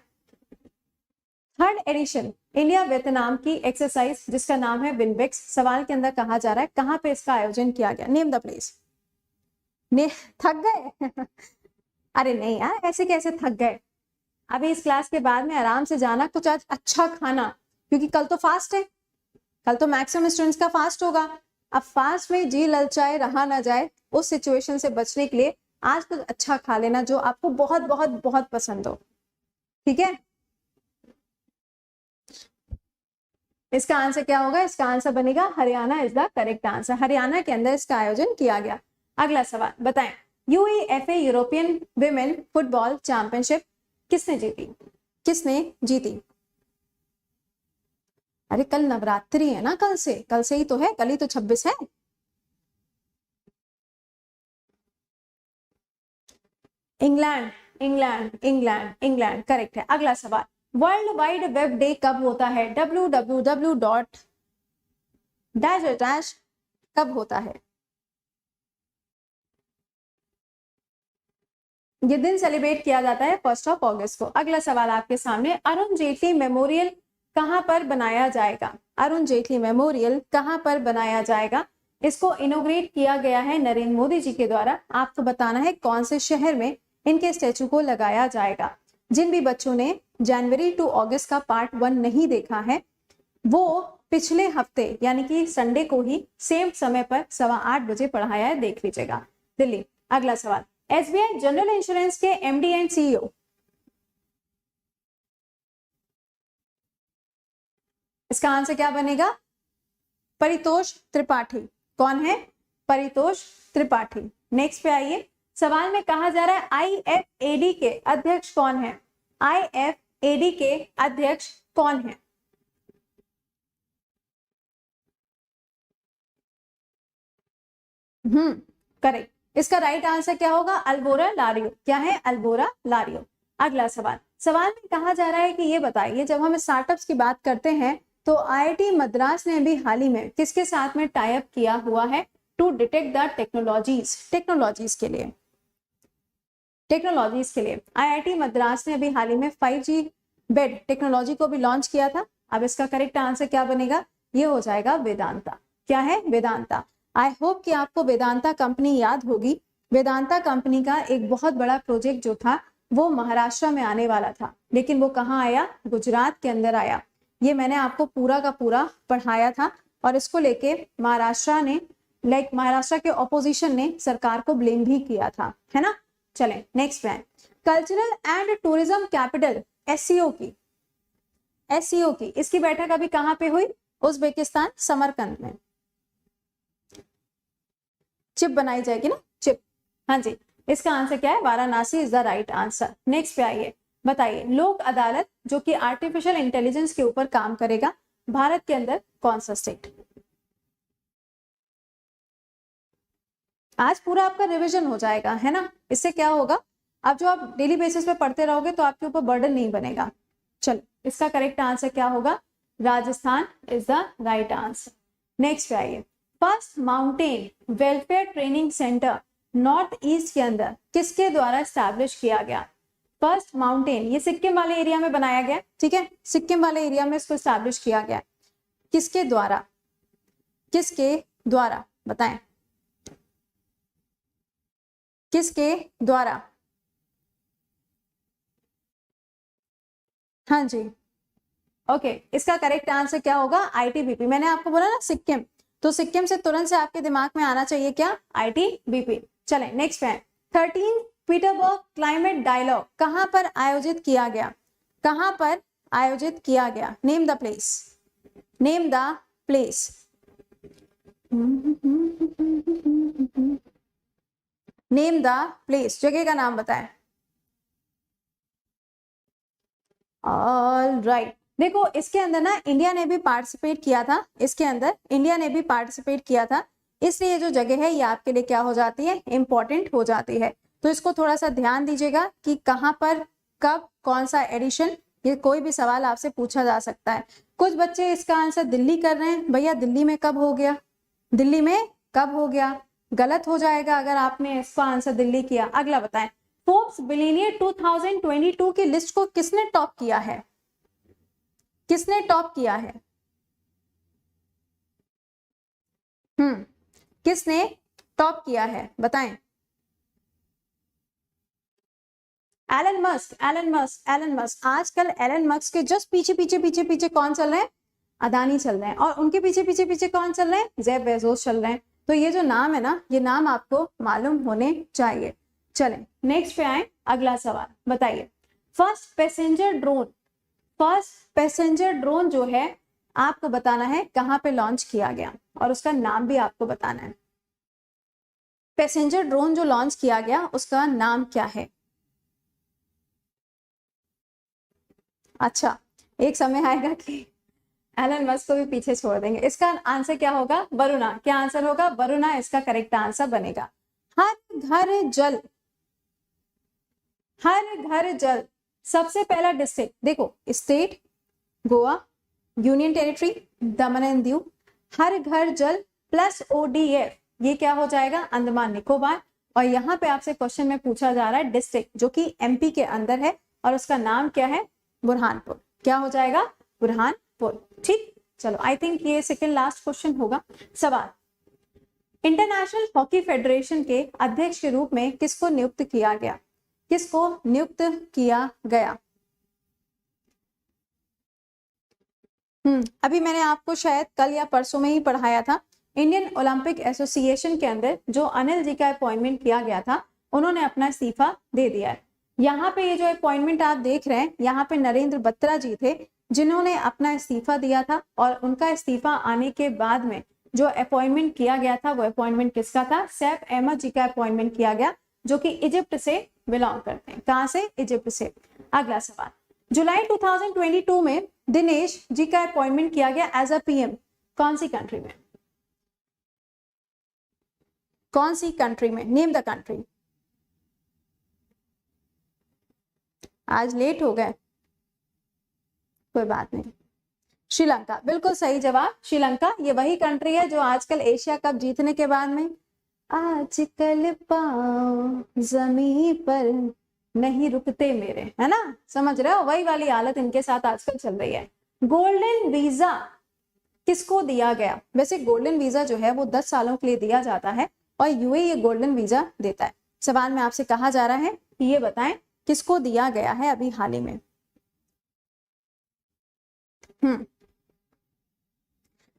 थर्ड एडिशन इंडिया वियतनाम की एक्सरसाइज जिसका नाम है विनबेक्स, सवाल के अंदर कहा जा रहा है कहां पे इसका आयोजन किया गया? Name the place. ने थक गए? अरे नहीं यार, ऐसे कैसे थक गए? अभी इस क्लास के बाद में आराम से जाना, कुछ आज अच्छा खाना, क्योंकि कल तो फास्ट है, कल तो मैक्सिमम स्टूडेंट्स का फास्ट होगा। अब फास्ट में जी ललचाए रहा ना जाए, उस सिचुएशन से बचने के लिए आज कुछ अच्छा खा लेना जो आपको बहुत बहुत बहुत पसंद हो, ठीक है? इसका आंसर क्या होगा? इसका आंसर बनेगा Haryana is the correct answer. Haryana के अंदर इसका आयोजन किया गया। अगला सवाल बताएं, UEFA European women football championship किसने जीती? किसने जीती? अरे कल नवरात्रि है ना, कल से ही तो है, कल ही तो 26 है। England England England England correct है। अगला सवाल, वर्ल्ड वाइड वेब डे कब होता है? www डॉट डैश डैश कब होता है? ये दिन सेलिब्रेट किया जाता है 1 अगस्त को। अगला सवाल आपके सामने, अरुण जेटली मेमोरियल कहां पर बनाया जाएगा? अरुण जेटली मेमोरियल कहां पर बनाया जाएगा? इसको इनोग्रेट किया गया है नरेंद्र मोदी जी के द्वारा। आपको बताना है कौन से शहर में इनके स्टैचू को लगाया जाएगा। जिन भी बच्चों ने जनवरी टू अगस्त का पार्ट 1 नहीं देखा है, वो पिछले हफ्ते यानी कि संडे को ही सेम समय पर 8:15 बजे पढ़ाया है, देख लीजिएगा, दिल्ली। अगला सवाल, एसबीआई जनरल इंश्योरेंस के एमडी एंड सीईओ, इसका आंसर क्या बनेगा? परितोष त्रिपाठी। कौन है? परितोष त्रिपाठी। नेक्स्ट पे आइए, सवाल में कहा जा रहा है आईएफएडी के अध्यक्ष कौन है? आईएफएडी के अध्यक्ष कौन है? करेक्ट। इसका राइट आंसर क्या होगा? अल्बोरा लारियो। क्या है? अल्बोरा लारियो। अगला सवाल, सवाल में कहा जा रहा है कि ये बताइए, जब हम स्टार्टअप्स की बात करते हैं तो आईआईटी मद्रास ने भी हाल ही में किसके साथ में टाई अप किया हुआ है टू डिटेक्ट द टेक्नोलॉजीज के लिए आईआईटी मद्रास ने अभी हाल ही में 5G बेड टेक्नोलॉजी को भी लॉन्च किया था। अब इसका करेक्ट आंसर क्या बनेगा? ये हो जाएगा वेदांता। क्या है? वेदांता। आई होप कि आपको वेदांता कंपनी याद होगी। वेदांता कंपनी का एक बहुत बड़ा प्रोजेक्ट जो था वो महाराष्ट्र में आने वाला था, लेकिन वो कहाँ आया? गुजरात के अंदर आया। ये मैंने आपको पूरा का पूरा पढ़ाया था और इसको लेके महाराष्ट्र के ऑपोजिशन ने सरकार को ब्लेम भी किया था, है ना। चलें नेक्स्ट है cultural and tourism capital SCO की इसकी बैठक अभी कहां पे हुई? उज्बेकिस्तान समरकंद में। चिप बनाई जाएगी ना, चिप। हाँ जी, इसका आंसर क्या है? Varanasi is the right answer. Next पे आइए, बताइए लोक अदालत जो कि आर्टिफिशियल इंटेलिजेंस के ऊपर काम करेगा, भारत के अंदर कौन सा स्टेट? आज पूरा आपका रिवीजन हो जाएगा, है ना। इससे क्या होगा, अब जो आप डेली बेसिस पे पढ़ते रहोगे तो आपके ऊपर बर्डन नहीं बनेगा। चलो, इसका करेक्ट आंसर क्या होगा? Rajasthan is the right answer. Next पे आइए, first mountain welfare training centre north east के अंदर किसके द्वारा स्टैब्लिश किया गया? फर्स्ट माउंटेन, ये सिक्किम वाले एरिया में बनाया गया, ठीक है, सिक्किम वाले एरिया में इसको स्टैब्लिश किया गया। किसके द्वारा? किसके द्वारा बताएं, किसके द्वारा? हाँ जी, ओके, इसका करेक्ट आंसर क्या होगा? आईटीबीपी। मैंने आपको बोला ना सिक्किम, तो सिक्किम से तुरंत से आपके दिमाग में आना चाहिए क्या? आईटीबीपी। चलें नेक्स्ट है 13 पीटरबर्ग क्लाइमेट डायलॉग कहां पर आयोजित किया गया? कहां पर आयोजित किया गया? Name the place, name the place. Name the place, जगह का नाम बताएं। ऑल राइट, देखो इसके अंदर ना इंडिया ने भी पार्टिसिपेट किया था, इसके अंदर इंडिया ने भी पार्टिसिपेट किया था, इसलिए जो जगह है ये आपके लिए क्या हो जाती है? इंपॉर्टेंट हो जाती है। तो इसको थोड़ा सा ध्यान दीजिएगा कि कहां पर, कब, कौन सा एडिशन, ये कोई भी सवाल आपसे पूछा जा सकता है। कुछ बच्चे इसका आंसर दिल्ली कर रहे हैं, भैया दिल्ली में कब हो गया? दिल्ली में कब हो गया? गलत हो जाएगा अगर आपने इसका आंसर दिल्ली किया। अगला बताएं, फोर्ब्स बिलियनियर 2022 की लिस्ट को किसने टॉप किया है? किसने टॉप किया है? किसने टॉप किया है बताएं। Elon Musk. आजकल एलन मस्क के जस्ट पीछे कौन चल रहे हैं? अदानी चल रहे हैं, और उनके पीछे कौन चल रहे हैं? जेफ बेजोस चल रहे हैं। तो ये जो नाम है ना, ये नाम आपको मालूम होने चाहिए। चलें नेक्स्ट पे आए, अगला सवाल बताइए, फर्स्ट पैसेंजर ड्रोन जो है आपको बताना है कहां पे लॉन्च किया गया, और उसका नाम भी आपको बताना है। पैसेंजर ड्रोन जो लॉन्च किया गया उसका नाम क्या है? अच्छा, एक समय आएगा कि एलन मस्क को भी पीछे छोड़ देंगे। इसका आंसर क्या होगा? वरुणा। क्या आंसर होगा? वरुणा इसका करेक्ट आंसर बनेगा। हर घर जल सबसे पहला डिस्ट्रिक्ट देखो, state Goa, union territory Daman and Diu, हर घर जल प्लस ODF, ये क्या हो जाएगा? अंडमान निकोबार। और यहाँ पे आपसे क्वेश्चन में पूछा जा रहा है डिस्ट्रिक्ट जो कि MP के अंदर है, और उसका नाम क्या है? बुरहानपुर। क्या हो जाएगा? बुरहानपुर। ठीक, चलो आई थिंक ये सेकेंड लास्ट क्वेश्चन होगा। सवाल, इंटरनेशनल हॉकी फेडरेशन के अध्यक्ष के रूप में किसको नियुक्त किया गया? किसको नियुक्त किया गया? अभी मैंने आपको शायद कल या परसों में ही पढ़ाया था। इंडियन ओलंपिक एसोसिएशन के अंदर जो अनिल जी का अपॉइंटमेंट किया गया था, उन्होंने अपना इस्तीफा दे दिया है। यहाँ पे ये जो अपॉइंटमेंट आप देख रहे हैं, यहाँ पे नरेंद्र बत्रा जी थे जिन्होंने अपना इस्तीफा दिया था, और उनका इस्तीफा आने के बाद में जो अपॉइंटमेंट किया गया था वो अपॉइंटमेंट किसका था? सैफ अहमद जी का अपॉइंटमेंट किया गया, जो कि इजिप्ट से बिलोंग करते हैं। कहां से? इजिप्ट से। अगला सवाल, जुलाई 2022 में दिनेश जी का अपॉइंटमेंट किया गया एज अ PM, कौन सी कंट्री में? कौन सी कंट्री में? Name the country. आज लेट हो गए, कोई बात नहीं। श्रीलंका, बिल्कुल सही जवाब, श्रीलंका। ये वही कंट्री है जो आजकल एशिया कप जीतने के बाद में आजकल पाँव जमीन पर नहीं रुकते मेरे, है ना, समझ रहे हो, वही वाली हालत इनके साथ आजकल चल रही है। गोल्डन वीजा किसको दिया गया? वैसे गोल्डन वीजा जो है वो 10 सालों के लिए दिया जाता है और यूएई ये गोल्डन वीजा देता है। सवाल में आपसे कहा जा रहा है कि ये बताएं किसको दिया गया है अभी हाल ही में।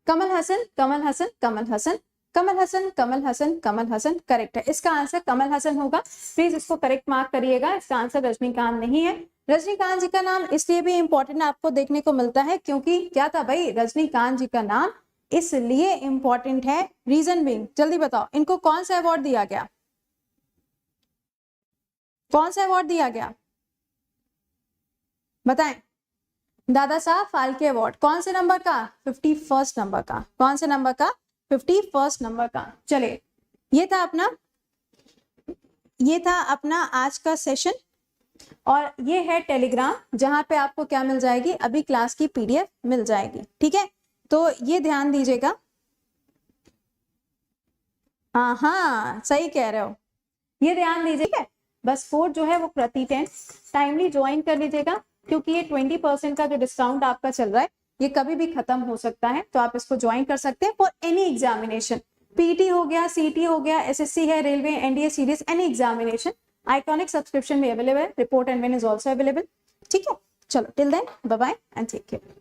कमल हसन, कमल हसन, कमल हसन, कमल हसन, कमल हसन, कमल हसन करेक्ट है। इसका आंसर कमल हसन होगा। प्लीज इसको करेक्ट मार्क करिएगा। इसका आंसर रजनीकांत नहीं है। रजनीकांत जी का नाम इसलिए भी इंपॉर्टेंट आपको देखने को मिलता है क्योंकि क्या था भाई, रजनीकांत जी का नाम इसलिए इंपॉर्टेंट है, रीजन बीइंग, जल्दी बताओ इनको कौन सा अवार्ड दिया गया? कौन सा अवार्ड दिया गया बताएं? दादा साहब फाल्के अवार्ड। कौन से नंबर का? 51 नंबर का। कौन से नंबर का? 51 नंबर का। चलिए, ये था अपना आज का सेशन और ये है टेलीग्राम जहां पे आपको क्या मिल जाएगी, अभी क्लास की पीडीएफ मिल जाएगी। ठीक है, तो ये ध्यान दीजिएगा। हाँ सही कह रहे हो, ये ध्यान दीजिएगा। बस कोड जो है वो प्रति 10 टाइमली ज्वाइन कर लीजिएगा क्योंकि ये 20% का जो डिस्काउंट आपका चल रहा है ये कभी भी खत्म हो सकता है, तो आप इसको ज्वाइन कर सकते हैं फॉर एनी एग्जामिनेशन। पीटी हो गया, सीटी हो गया, एसएससी है, railway, NDA series, any examination. Iconic subscription भी अवेलेबल है, report and win is also available. ठीक है, चलो till then bye bye and take care.